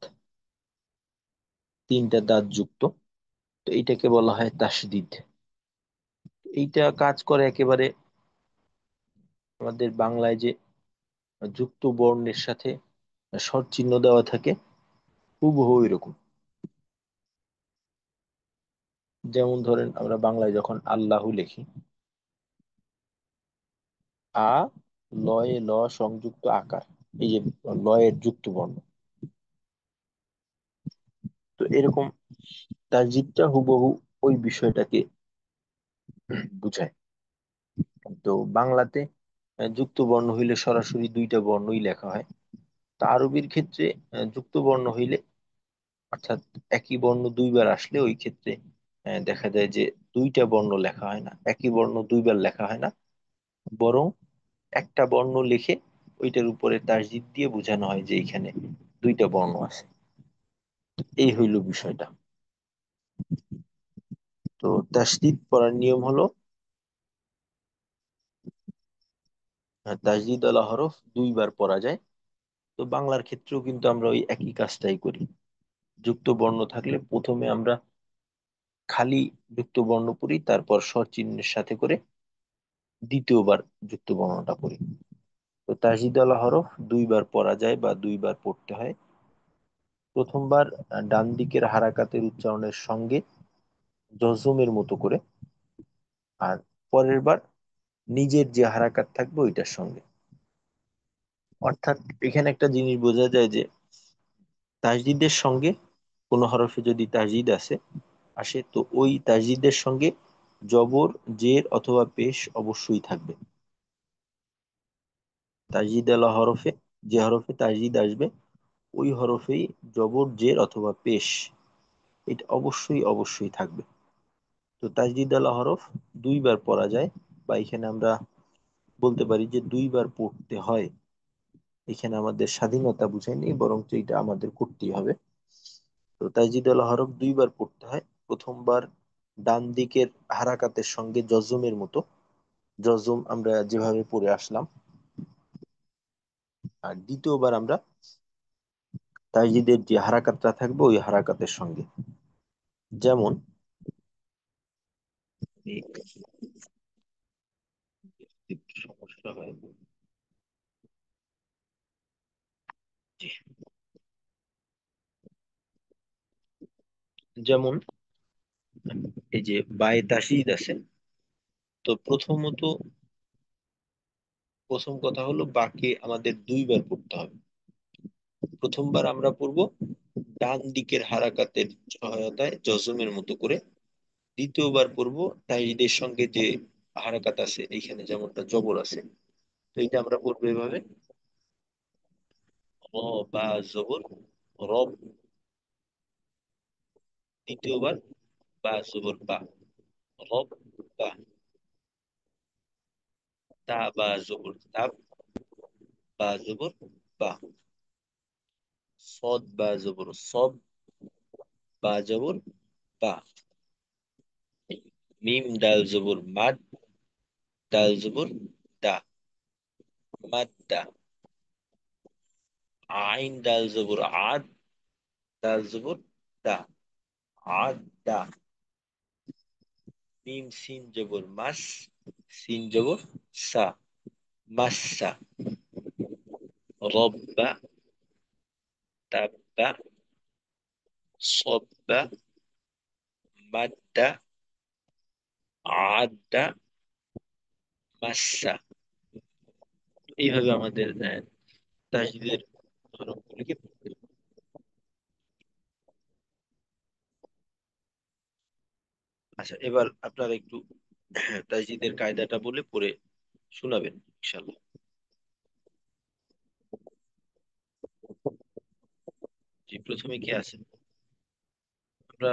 তিনটা দাঁত যুক্ত। তো এইটাকে বলা হয় তাসদিদ। এইটা কাজ করে একেবারে আমাদের বাংলায় যে যুক্ত বর্ণের সাথে স্বর চিহ্ন দেওয়া থাকে, হুবহু এরকম। যেমন ধরেন আমরা বাংলায় যখন আল্লাহু লিখি, আ লয়ে ল সংযুক্ত আকার, এই যে লয়ের যুক্ত বর্ণ। তো এরকম তাসদিদটা হুবহু ওই বিষয়টাকে বুঝায়। তো বাংলাতে যুক্ত বর্ণ হইলে সরাসরি দুইটা বর্ণই লেখা হয়। তা আরবির ক্ষেত্রে যুক্ত বর্ণ হইলে, অর্থাৎ একই বর্ণ দুইবার আসলে ওই ক্ষেত্রে দেখা যায় যে দুইটা বর্ণ লেখা হয় না, একই বর্ণ দুইবার লেখা হয় না, বরং একটা বর্ণ লিখে ওইটার উপরে তাসদিদ দিয়ে বোঝানো হয় যে এখানে দুইটা বর্ণ আছে। এই হইল বিষয়টা। তো তাসদিদ পড়ার নিয়ম হলো, তাসদিদ ওয়ালা হরফ দুইবার পড়া যায়। তো বাংলার ক্ষেত্রেও কিন্তু আমরা ওই একই কাজটাই করি। যুক্ত বর্ণ থাকলে প্রথমে আমরা খালি যুক্ত বর্ণ পড়ি, তারপর স্বর চিহ্নের সাথে করে দ্বিতীয়বার যুক্ত বর্ণটা পড়ি। তো তাসদিদওয়ালা হরফ দুইবার পড়া যায় বা দুইবার পড়তে হয়। প্রথমবার ডান দিকের হারাকাতের উচ্চারণের সঙ্গে জজমের মতো করে, আর পরের বার নিজের যে হারাকাত থাকবে ওইটার সঙ্গে। অর্থাৎ এখানে একটা জিনিস বোঝা যায় যে তাসদিদের সঙ্গে কোনো হরফে যদি তাসদিদ আসে, তো ওই তাসদিদের সঙ্গে জবর, জের অথবা পেশ অবশ্যই থাকবে। তাসদিদ আলা হরফে যে হরফে তাসদিদ আসবে ওই হরফেই জবর, জের অথবা পেশ, এটা অবশ্যই অবশ্যই থাকবে। তো তাসদিদ আলা হরফ দুইবার পড়া যায়, বা এখানে আমরা বলতে পারি যে দুইবার পড়তে হয়। এখানে আমাদের স্বাধীনতা বুঝায়নি, বরং এটা আমাদের করতেই হবে। তো তাসদিদ আলা হরফ দুইবার পড়তে হয়। প্রথমবার ডান দিকের হারাকাতের সঙ্গে জজমের মতো, জজম আমরা যেভাবে পড়ে আসলাম। আর দ্বিতীয়বার আমরা তাসদিদের যে হারাকাতটা থাকবে ওই হারাকাতের সঙ্গে। যেমন একটু সমস্যা হয়। জি। যেমন এই যে বায়ে তাসদিদ আছে। তো প্রথম কথা হলো বাকে আমাদের দুইবার পড়তে হবে। প্রথমবার আমরা পড়বো ডান দিকের হারাকাতের সহায়তায় জজমের মতো করে। দ্বিতীয়বার পড়বো তাসদিদের সঙ্গে যে হারাকাত আছে, এইখানে যেমনটা জবর আছে, তো এটা আমরা পড়বো এভাবে, র বা জবর রব। দ্বিতীয়বার বা জবর বা, রব বা। তা বা জবর তাব, বা জবর বা। সদ বা জবর সব, বা জবর বা। মিম ডাল জবর মাদ, ডাল জবর দা, মাদ্দা। আইন ডাল জবর আদ, ডাল জবর দা, আদা। মিম সিন জবর মাস, সিন জবর সা, মাসা। রব্বা, তাব্বা, সব্বা, মাদ্দা, আদা, মাসা। এইভাবে আমাদের তাসদিদের হরফগুলিকে পড়তে হবে। আচ্ছা, এবার আপনারা একটু তাসদিদের কায়দাটা বলে পড়ে শোনাবেন ইনশাল্লাহ। জি, প্রথমে কে আছেন? আমরা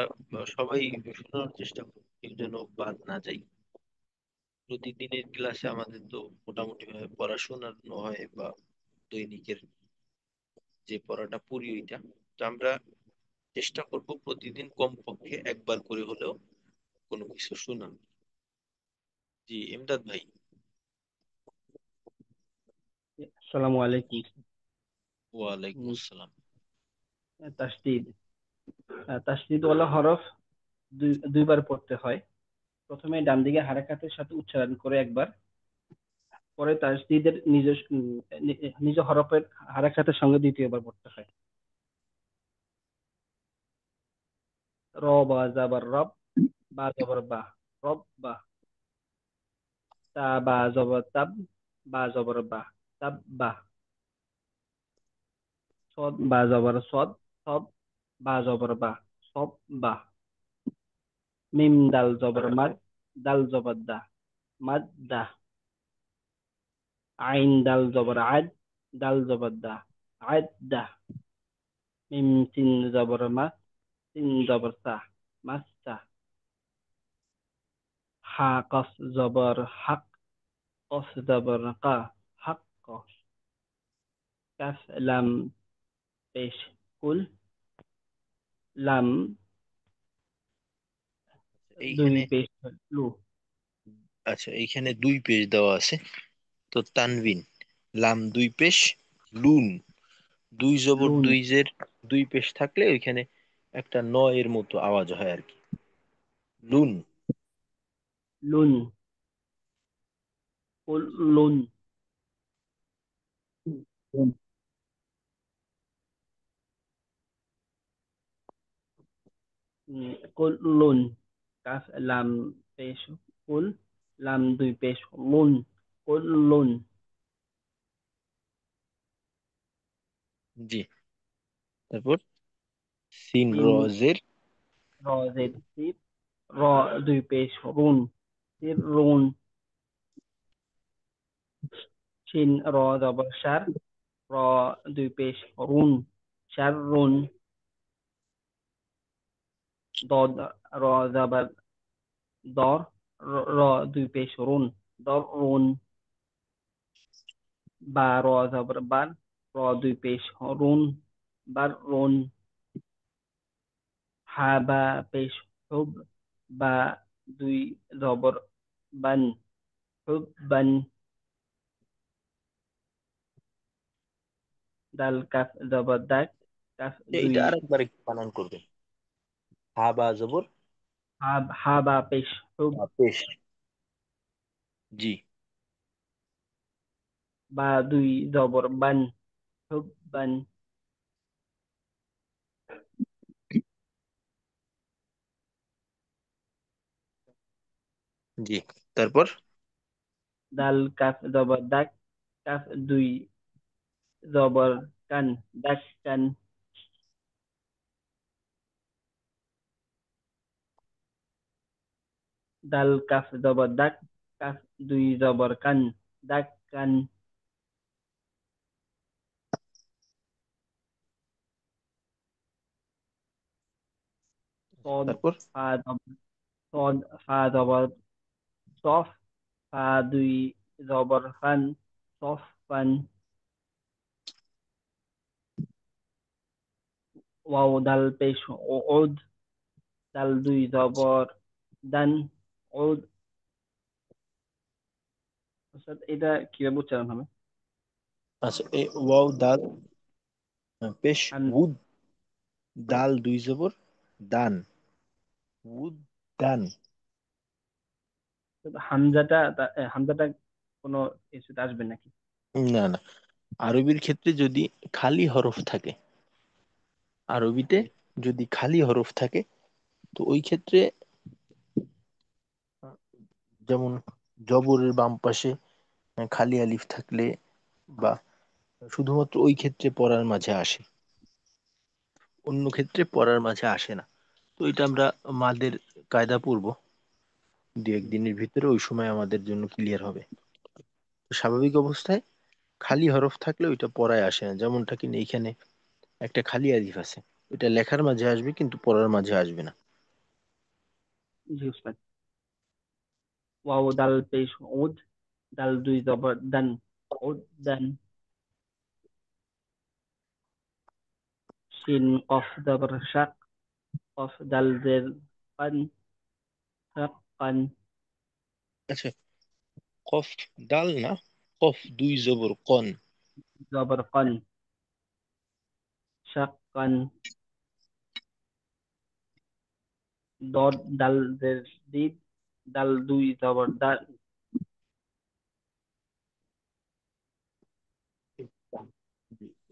সবাই শোনার চেষ্টা করি, কেউ যেন বাদ না যাই। প্রতিদিনের ক্লাসে আমাদের তো মোটামুটি ভাবে পড়াশোনানো হয়, বা দৈনিকের যে পড়াটা পড়ি ওইটা, তো আমরা চেষ্টা করব প্রতিদিন কমপক্ষে একবার করে হলেও কোনো কিছু শোনান। জি, এমদাদ ভাই। আসসালামু আলাইকুম। ওয়ালাইকুম উম, আসসালাম। তাসদিদ তাসদিদ ওয়ালা হরফ দুইবার পড়তে হয়। প্রথমে ডান দিকে হারাকাতের সাথে উচ্চারণ করে একবার, পরে তাসদিদের নিজ হরফের হারাকাতের সঙ্গে দ্বিতীয়বার পড়তে হয়। র বা জাবার রব, বা জবর বা, রব বা। তা বা জবর তাব, বা জবর বা, তাব বা। সদ বা জবর সদ, সব বা জবর বা, সব বা। মিম দাল জবর মাদ, দাল জবর দা, মাদ দা। আইন দাল জবর আদ, দাল জবর দা, আদ দা। মিম সিন জবর মা, সিন জবর সা, মাস সা। হা কফ জবর হক, কফ জবর কা, হক ক। কাফ লাম পেশ কুল, লাম দুই এইখানে পেশ লু। আচ্ছা, এইখানে দুই পেজ দেওয়া আছে। তো তানবিন, লাম দুই পেশ, লুন দুই জবর লুন, দুই জের দুই পেশ থাকলে ওইখানে একটা ন এর মতো আওয়াজ হয় আর কি। লুন। লুন, কুল লুন। কুল লুন। কাফ লাম পেশ কুল, লাম দুই পেশ লুন, কুল লুন। জি, তারপর সিন র সিন জের। র জেড সির, র দুই পেশ রুন, সির রুন। শিন র জবর সার, র দুই পেশ রুন, সার রুন। দদ র জবর দর, র দুই পেশ রুন, দর রুন। বা র জবর বার, র দুই পেশ রুন, বার রুন। হা বা পেশ হুব, বা দুই জবর বান, হুব বান। দাল কাফ জবর দাক, কাফ দুই। এইটা আরেকবার একটু বানান করবেন। হা বা জবর হা বা পেশ হুব, পেশ। জি। বা দুই জবর বান, হুব বান। জি, তারপর দাল কাফ জবর দাক, কাফ দুই জবর কান, দাক কান। দাল কাফ জবর দাক, কাফ দুই জবর কান, দাক কান। সদ তারপর ফা জবর সদ, ফা জবর সফ, ফা দুই জবর ফান, সফ ফান। ওয়াও দাল পেশ ওদ, দাল দুই জবর দান, ওদ। অর্থাৎ এটা কিভাবে উচ্চারণ হবে? আচ্ছা, ওয়াও দাল পেশ আন- উদ, দাল দুই জবর দান, উদ দান। হামজাটা কোনো কিছুতে আসবে নাকি? না না, আরবির ক্ষেত্রে যদি খালি হরফ থাকে, আরবিতে জি। যদি খালি হরফ থাকে, তো ওই ক্ষেত্রে যেমন জবরের বাম পাশে খালি আলিফ থাকলে, বা শুধুমাত্র ওই ক্ষেত্রে পড়ার মাঝে আসে, অন্য ক্ষেত্রে পড়ার মাঝে আসে না। তো এটা আমরা মাদের কায়দা পড়বো দু একদিনের ভিতরে, ওই সময় আমাদের জন্য ক্লিয়ার হবে। তো স্বাভাবিক অবস্থায় খালি হরফ থাকলে ওইটা পড়ায় আসে না, যেমনটা কিনা এইখানে একটা খালি আলিফ আছে, ওইটা লেখার মাঝে আসবে কিন্তু পড়ার মাঝে আসবে না। জি উস্তাদ। ওয়াও দাল পেশ উদ, দাল দুই জবর দান, উদ দান। শিন কফ জবর শাক, কফ দাল জের কান, শাক কান। আচ্ছা, কফ দাল না, কফ দুই জবর কন। জবর কান, শাক কান। দদ দাল জের দিদ, দাল দুই জবর দাল।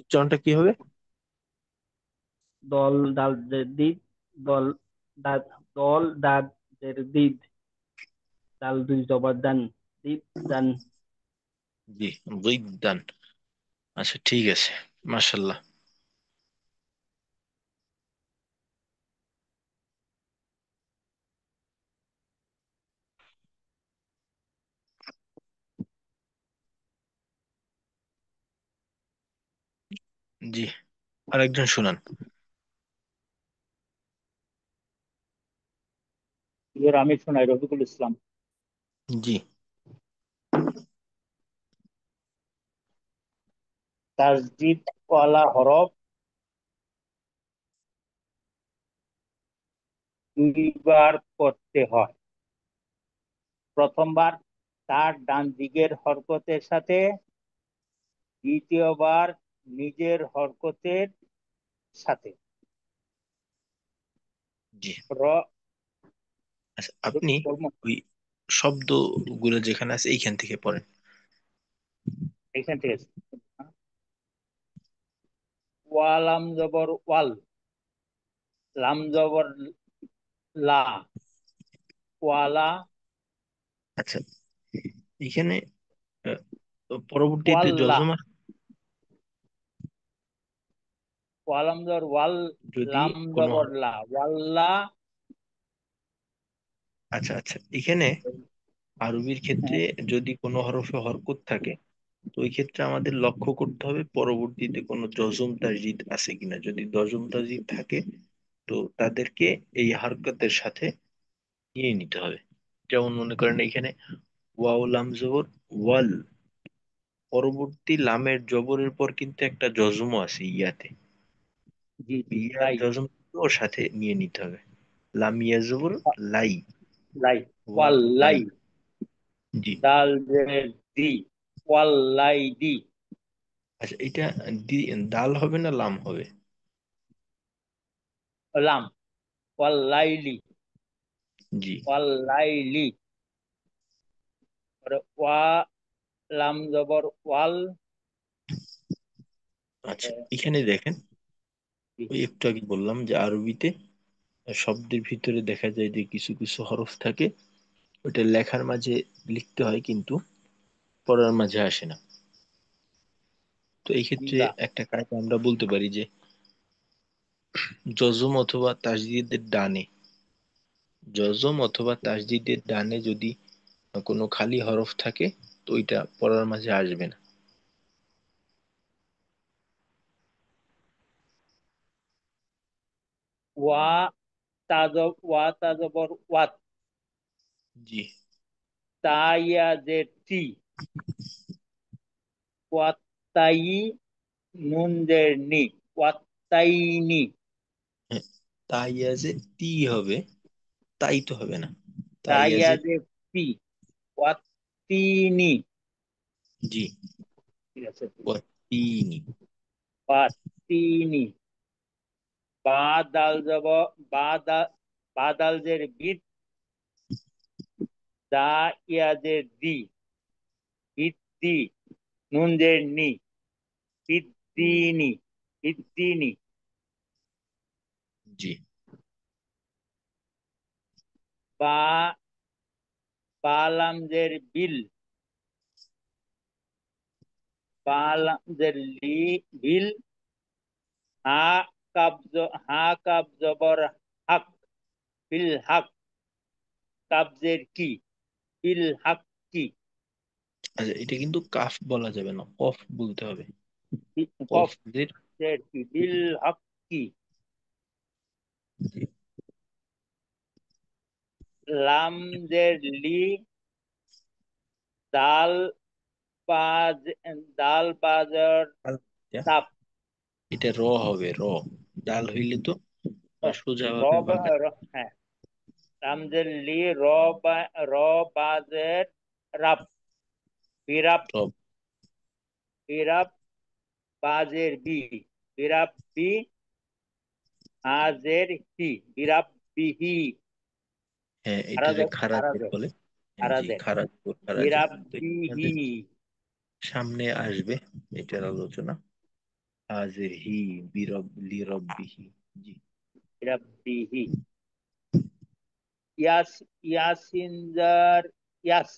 উচ্চারণটা কি হবে? দল দাল জের দিদ, দল দাদ, দল দাদ জের দিদ, দাল দুই জবর দান, দিদ দান। জি, জিদ্দান। আচ্ছা ঠিক আছে, মাশাল্লাহ। জি, আরেকজন শুনান। এবার আমি শোনাই, রফিকুল ইসলাম। জি। তাসদিদ ওয়ালা হরফ দুইবার পড়তে হয়। প্রথমবার তার ডান দিকের হরকতের সাথে, দ্বিতীয়বার নিজের হরকতের সাথে। জি। র আচ্ছা, আপনি ওই শব্দগুলো যেখানে আছে এইখান থেকে পড়েন। এখান থেকে ওয়ালাম জবর ওয়াল, লাম জবর লা, ওয়ালা। আচ্ছা, এখানে আহ, পরবর্তীতে ওয়াল্লা, যজমা ওয়ালাম জবর ওয়াল, যদি লাম কোনো জবর লা, ওয়াল্লা। আচ্ছা আচ্ছা, এখানে আরবির ক্ষেত্রে হ্যাঁ, যদি কোনো হরফে হরকত থাকে, তো ওই ক্ষেত্রে আমাদের লক্ষ্য করতে হবে পরবর্তীতে কোনো জজম তাজদিদ আছে কিনা। যদি জজম তাজদিদ থাকে তো তাদেরকে এই হরকতের সাথে নিয়ে নিতে হবে। যেমন মনে করেন এখানে ওয়াও লাম জবর ওয়াল, পরবর্তী লামের জবরের পর কিন্তু একটা জজমও আছে ইয়াতে, জি জি, ইয়ার লাই, জজম ওর সাথে নিয়ে নিতে হবে। লাম ইয়া জবর লাই, লাই, ওয়াল লাই। ওয়াল্লাই। জি। দাল জের দি, ওয়াল্লাই দি। আচ্ছা, এটা দাল হবে না লাম হবে? লাম, ওয়াল্লাইলি, জি। ওয়াল্লাইলি। পরে ওয়া, লাম জবর ওয়াল। আচ্ছা, এখানে দেখেন, ওই একটু আগে বললাম যে আরবিতে শব্দের ভিতরে দেখা যায় যে কিছু কিছু হরফ থাকে, ওটা লেখার মাঝে লিখতে হয় কিন্তু পড়ার মাঝে আসে না। তো এই ক্ষেত্রে জিন্দা। একটা কায়দা আমরা বলতে পারি যে জজম অথবা তাসদিদের ডানে, জজম অথবা তাসদিদের ডানে যদি কোনো খালি হরফ থাকে তো ওইটা পড়ার মাঝে আসবে না। ওয়া ওয়া তাজবর ওয়াত, জি। তাইয়া জের তি, ওয়াত্তাই, নুন জের নি, ওয়াত্তাইনি। হ্যাঁ, তাইয়াজে তি হবে, তাই তো হবে না। তাইয়া তাইয়াজে জের তি, ওয়াত্তিনি। জি, ঠিক আছে, ওয়াতিনি। ওয়াত্তিনি। বা দাল যাব, বা বা দাল জের বিদ, দা ইয়া জের দি, বিদ্দি, নুন জের নি, বিদ্দিনি, বিদ্দিনি। জি। বা, বালাম জের বিল, বাল জের লি বিল, হা হা কাব জবর হাক, বিল হাক, কাবজের কি, বিল হাক কি, আচ্ছা, এটা কিন্তু কাফ বলা যাবে না, কফ বলতে হবে। কফ কফ জের। জের কি, বিল হাক কি, লাম জের লি, দাল বাজ, দাল বাজার তাপ, এটা র হবে, র। ডাল হইলে তো সোজা র ভাবে বাঁকা। হ্যাঁ, রামজের লি র বাজের রাপ, বিরাপ, রব। বিরাপ বাজের বি, বিরাপ বি, হাজের হি, বিরাপ বিহি, হ্যাঁ, এটারে হারাজের খারাজের হারাজের বলে। হ্যাঁ, জি, হারাজের, খারাজ খারাজের। বিরাপ তো এটা বিহি, আমাদের সামনে আসবে এটার আলোচনা। হাজের হি, বিরব লি রব্বিহি। জি। বিরাপ বিহি, ইয়াস, ইয়াসিনজার ইয়াস,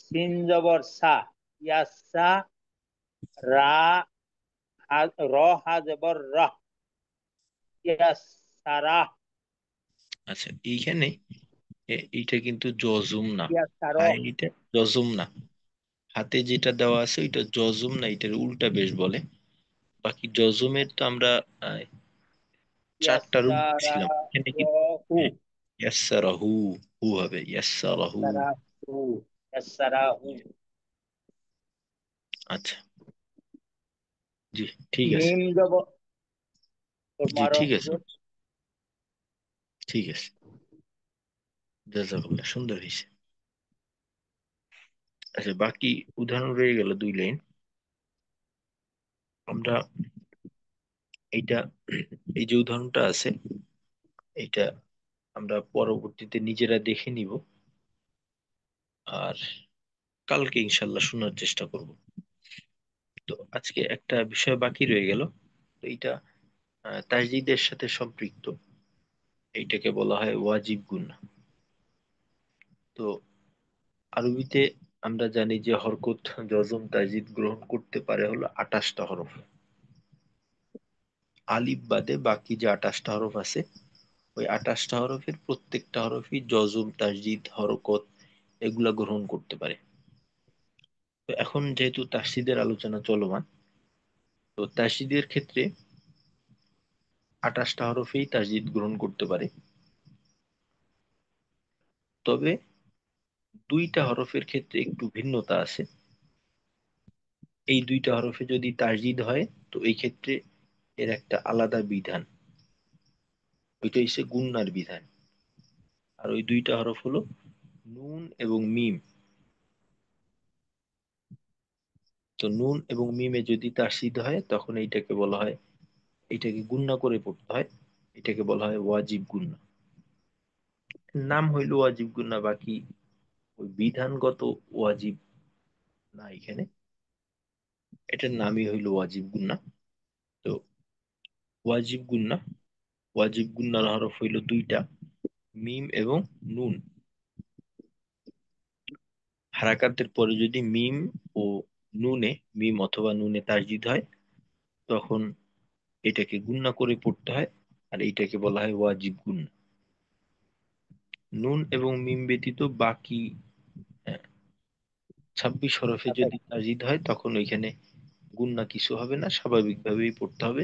সিন জবর সা, ইয়াসা, রা র হা জবর রাহ, ইয়াসারা, আচ্ছা, এইখানে এইটা কিন্তু জজুম না। ইয়াসার, হ্যাঁ, এটা জজুম না। হাতে যেটা দেওয়া আছে ওইটা জজুম না, এটার উল্টা বেশ বলে। বাকি জজুমের তো আমরা আহ, চারটা রূপ দিয়েছিলাম এখানে কিন্তু। ইয়াসারাহু, হ্যাঁ, ইয়াসসারাহু, হু হবে ইয়াসসারাহু। ইয়াসারাহু, ইয়াসারাহু, আচ্ছা, জি, ঠিক আছে। মিম জবর, তোর জি, মারো ঠিক আছে, হুজুর। ঠিক আছে। জাযাকাল্লাহ, সুন্দর হয়েছে। আচ্ছা, বাকি উদাহরণ রয়ে গেল 2 লাইন। আমরা এইটা, এই যে উদাহরণটা আছে, এইটা আমরা পরবর্তীতে নিজেরা দেখে নিব, আর কালকে ইনশাল্লাহ শোনার চেষ্টা করব। তো আজকে একটা বিষয় বাকি রয়ে গেল। তো এইটা তাজদীদের সাথে সম্পৃক্ত। এইটাকে বলা হয় ওয়াজিব গুন্না। তো আরবিতে আমরা জানি যে হরকত, জজম, তাজদীদ গ্রহণ করতে পারে হলো 28টা হরফ। আলিফ বাদে বাকি যে 28টা হরফ আছে, ওই 28টা হরফের প্রত্যেকটা হরফই জজম, তাজদীদ, হরকত এগুলা গ্রহণ করতে পারে। তো এখন যেহেতু তাসদীদের আলোচনা চলমান, তো তাসদীদের ক্ষেত্রে 28টা হরফেই তাসদীদ গ্রহণ করতে পারে। তবে 2টা হরফের ক্ষেত্রে একটু ভিন্নতা আছে। এই 2টা হরফে যদি তাসদীদ হয়, তো এই ক্ষেত্রে এর একটা আলাদা বিধান, ওইটা হচ্ছে গুন্নার বিধান। আর ওই 2টা হরফ হলো নুন এবং মিম। তো নুন এবং মিমে যদি তাসদীদ হয়, তখন এইটাকে বলা হয়, এটাকে গুন্না করে পড়তে হয়, এটাকে বলা হয় ওয়াজিব গুন্না। নাম হইল ওয়াজিব গুন্না, বাকি ওই বিধানগত ওয়াজিব না এখানে, এটার নামই হইল ওয়াজিব গুন্না। তো ওয়াজিব গুন্না, ওয়াজিব গুন্নার হরফ হইল 2টা, মিম এবং নুন। হারাকাতের পরে যদি মিম ও নুনে, মিম অথবা নুনে তাসদীদ হয়, তখন এটাকে গুন্না করে পড়তে হয়, আর এইটাকে বলা হয় ওয়াজিব গুন্না। নুন এবং মিম ব্যতীত বাকি 26 হরফে আচ্ছা, যদি তাসদীদ হয়, তখন ওইখানে গুন্না কিছু হবে না, স্বাভাবিকভাবেই পড়তে হবে।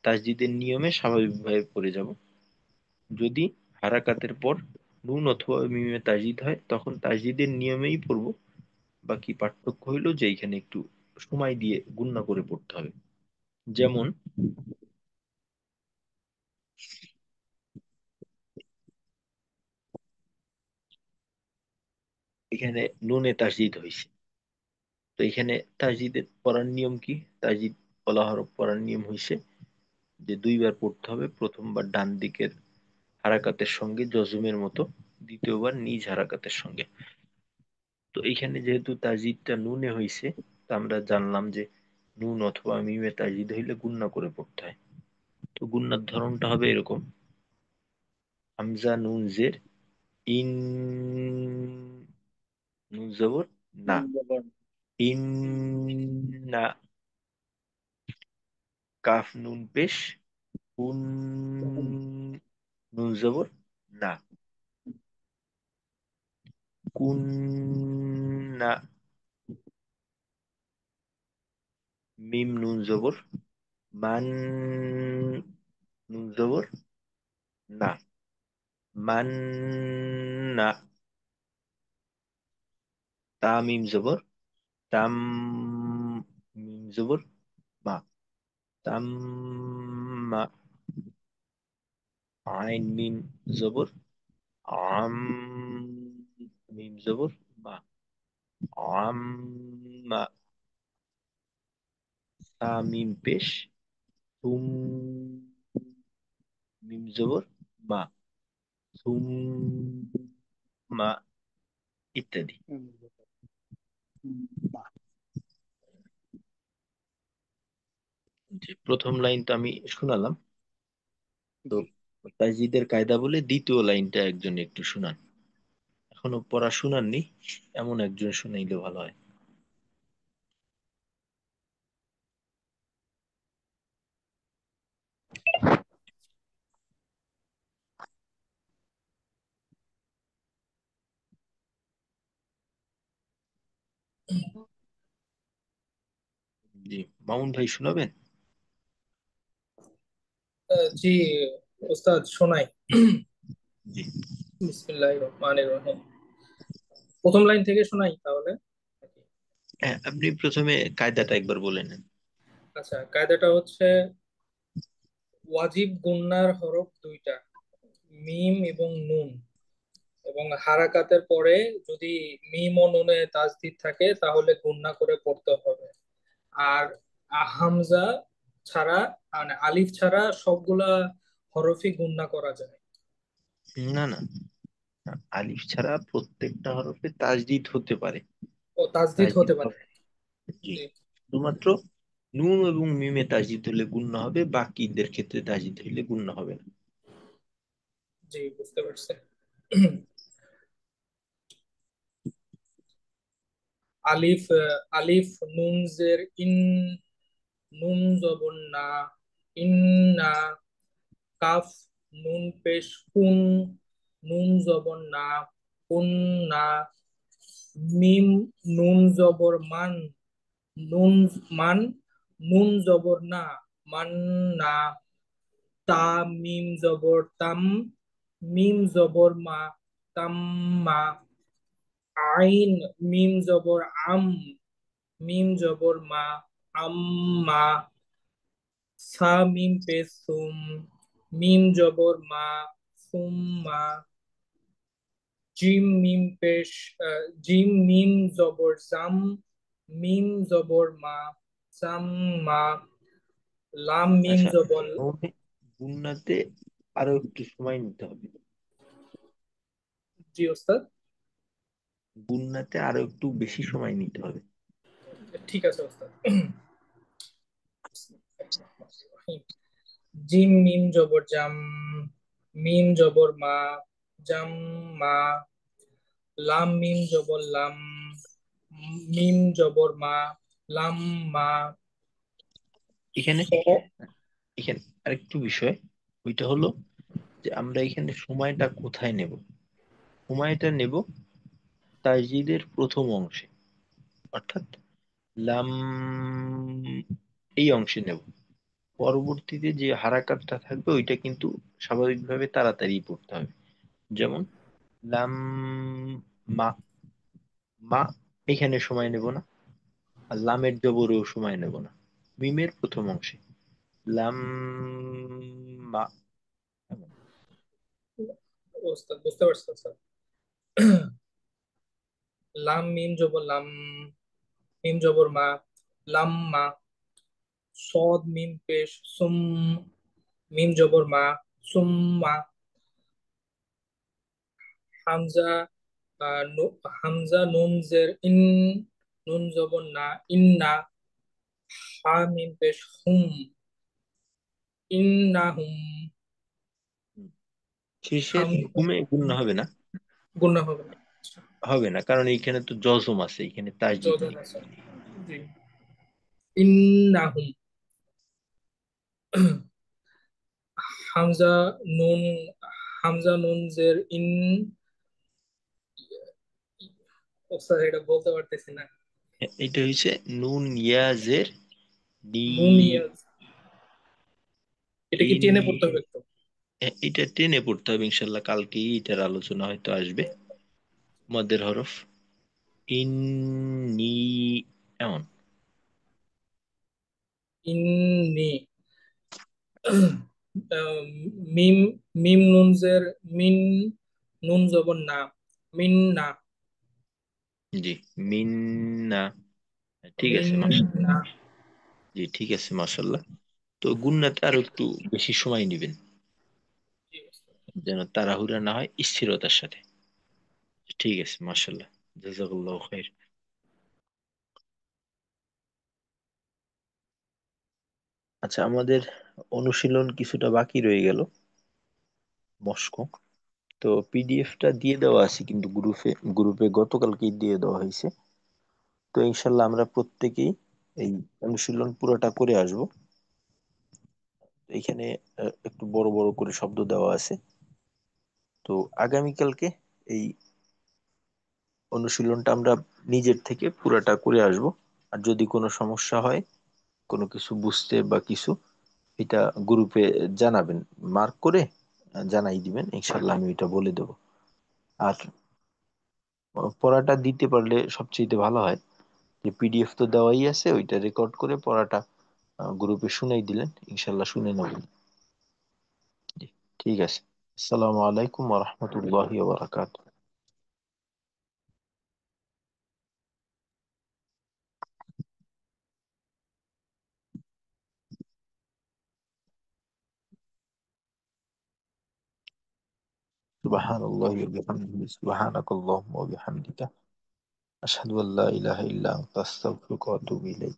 তাসদীদের নিয়মে স্বাভাবিকভাবে পড়ে যাব। যদি হারাকাতের পর নুন অথবা মিমে তাসদীদ হয়, তখন তাসদীদের নিয়মেই পড়ব। বাকি পার্থক্য হইল যে এখানে একটু সময় দিয়ে গুন্না করে পড়তে হবে। যেমন এখানে নুনে তাসদীদ হয়েছে, তো এখানে তাসদীদের পড়ার নিয়ম কি? তাসদীদ বলা হরফ পড়ার নিয়ম হইছে যে 2বার পড়তে হবে। প্রথমবার ডান দিকের হারাকাতের সঙ্গে জজমের মতো, দ্বিতীয়বার নিজ হারাকাতের সঙ্গে। তো এইখানে যেহেতু তাসদীদটা নুনে হইছে, তা আমরা জানলাম যে নুন অথবা মিমে তাসদীদ হইলে গুন্না করে পড়তে হয়। তো গুন্নার ধরনটা হবে এরকম: হামজা নুন জের ইন, নুন জবর না, ইন্না, কাফ নুন পেশ, কুন, নুন জবর না, কুন্না, মিম নুন জবর মান, নুন জবর না, মান্না, তা মিম জবর তাম, মিম জবর মা, তাম্মা, আইন মিম জবর আম, মিম জবর মা, আম্মা, সা মিম পেশ তুম, মিম জবর মা, তুম, মা, ইত্যাদি। যে প্রথম লাইন তো আমি শোনালাম, তো তাজদিদের কায়দা বলে দ্বিতীয় লাইনটা একজন একটু শোনান। এখনো পড়া শোনাননি, এমন একজন শোনাইলে ভালো হয়। জি, মামুন ভাই শোনাবেন? জি ওস্তাদ, শোনাই। জি। বিসমিল্লাহির রহমানির রহিম। প্রথম লাইন থেকে শোনাই তাহলে। হ্যাঁ, আপনি প্রথমে কায়দাটা একবার বলে নেন। আচ্ছা, কায়দাটা হচ্ছে ওয়াজিব গুন্নার হরফ দুইটা, মিম এবং নুন, এবং হারাকাতের পরে যদি মিম ও নুনে তাসদিদ থাকে তাহলে গুন্না করে পড়তে হবে। আর হামজা ছাড়া, মানে আলিফ ছাড়া সবগুলা হরফই গুন্না করা যায়। না না না, আলিফ ছাড়া প্রত্যেকটা হরফে তাজদিদ হতে পারে, ও তাসদিদ তাজদিদ হতে পারে। হবে। জি, জি, শুধুমাত্র নুন এবং মিমে তাজদিদ হলে গুণ হবে, বাকিদের ক্ষেত্রে তাজদিদ হলে গুণ হবে না। জি বুঝতে পারছি। আলিফ, আলিফ নুন জের ইন, নুন জবর না, ইন্না। কাফ নুন পেশ কুন, নুন জবর না, কুন্না। মিম নুন জবর মান, নুন মান, নুন জবর না, মান্না। তা মিম জবর তাম, মিম জবর মা, তাম্মা। আইন মিম জবর আম, মিম জবর মা, আম্মা। সা মিম পেশ সুম, মিম জবর মা, সুম্মা। জিম মিম পেশ জিম মিম জবর জাম, মিম জবর মা, জাম্মা। লাম মিম আচ্ছা, জবর। গুণনাতে আরো একটু সময় নিতে হবে, জি ওস্তাদ। গুণনাতে আরো একটু বেশি সময় নিতে হবে। ঠিক আছে ওস্তাদ। জিম মিম জবর জাম, মিম জবর মা, জাম মা। লাম মিম জবর লাম, মিম জবর মা, লাম মা। এখানে এখানে আরেকটু বিষয়, ওইটা হলো যে আমরা এখানে সময়টা কোথায় নেব। সময়টা নেব তাজদিদের প্রথম অংশে, অর্থাৎ লাম, এই অংশে নেব। পরবর্তীতে যে হারাকাতটা থাকবে ওইটা কিন্তু স্বাভাবিকভাবে তাড়াতাড়ি পড়তে হবে। যেমন লাম, মা, মা, এখানে সময় নেব না। আর লামের জবরেও সময় নেব না, মিমের প্রথম অংশে লাম, মা। ওস্তাদ বুঝতে পারছি ওস্তাদ। লাম মিম জবর লাম, মিম জবর মা, লাম মা। সদ মিম পেশ সুম, মিম জবর মা, সুম্মা। হামজা, হামজা নুন জের ইন, নুন জবর না, ইন্না। হা মিম পেশ হুম, ইন্না হুম। শেষের হাম হুমে গুণ হবে না, গুণা হবে না। আচ্ছা, হবে না, কারণ এইখানে তো জজম আছে, এখানে তাসদিদ যোজন নেই। আছে। জি, ইন্নাহুম। হামজা নুন, হামজা নুন জের ইন, ও স্যার এটা বলতে পারতেছি না। এটা হচ্ছে নুন ইয়াজের নি। নুন ইয়াজ, এটা কি ইন, টেনে পড়তে হবে একটু? এটা টেনে পড়তে হবে ইনশাল্লাহ, কালকেই এটার আলোচনা হয়তো আসবে। মদের হরফ ইন্নি, এমন। ইন্নি। আহ, মিম, মিম নুন জের মিন, নুন জবর না, মিন না, জি, মিন্না। ঠিক মিন আছে না। জি, ঠিক আছে, মাশাল্লাহ। তো গুন্নাতে আরো একটু বেশি সময় নেবেন, জি, ওস্তাদ। যেন তাড়াহুড়া না হয়, স্থিরতার সাথে। ঠিক আছে, মাশাল্লাহ। জাযাকাল্লাহু খাইর। আচ্ছা, আমাদের অনুশীলন কিছুটা বাকি রয়ে গেল, মস্ক। তো পিডিএফটা দিয়ে দেওয়া আছে কিন্তু গ্রুপে, গতকালকেই দিয়ে দেওয়া হয়েছে। তো ইনশাল্লাহ আমরা প্রত্যেকেই এই অনুশীলন পুরোটা করে আসব। এখানে একটু বড় বড় করে শব্দ দেওয়া আছে। তো আগামীকালকে এই অনুশীলনটা আমরা নিজের থেকে পুরোটা করে আসব। আর যদি কোনো সমস্যা হয়, কোনো কিছু বুঝতে বা কিছু, এটা গ্রুপে জানাবেন, মার্ক করে জানাই দিবেন, ইনশাল্লাহ আমি এটা বলে দেব। আর পড়াটা দিতে পারলে সবচেয়ে ভালো হয়, যে পিডিএফ তো দেওয়াই আছে, ওইটা রেকর্ড করে পড়াটা গ্রুপে শুনাই দিলেন, ইনশাল্লাহ শুনে নেবেন। জি, ঠিক আছে। আসসালামু আলাইকুম ওয়া রাহমাতুল্লাহি ওয়া বারাকাতুহু। সুবহানাল্লাহি ওয়া বিহামদিহি, সুবহানাকাল্লাহুম্মা ওয়া বিহামদিকা, আশহাদু আল্লা ইলাহা ইল্লা আনতা, আস্তাগফিরুকা ওয়া আতুবু ইলাইক।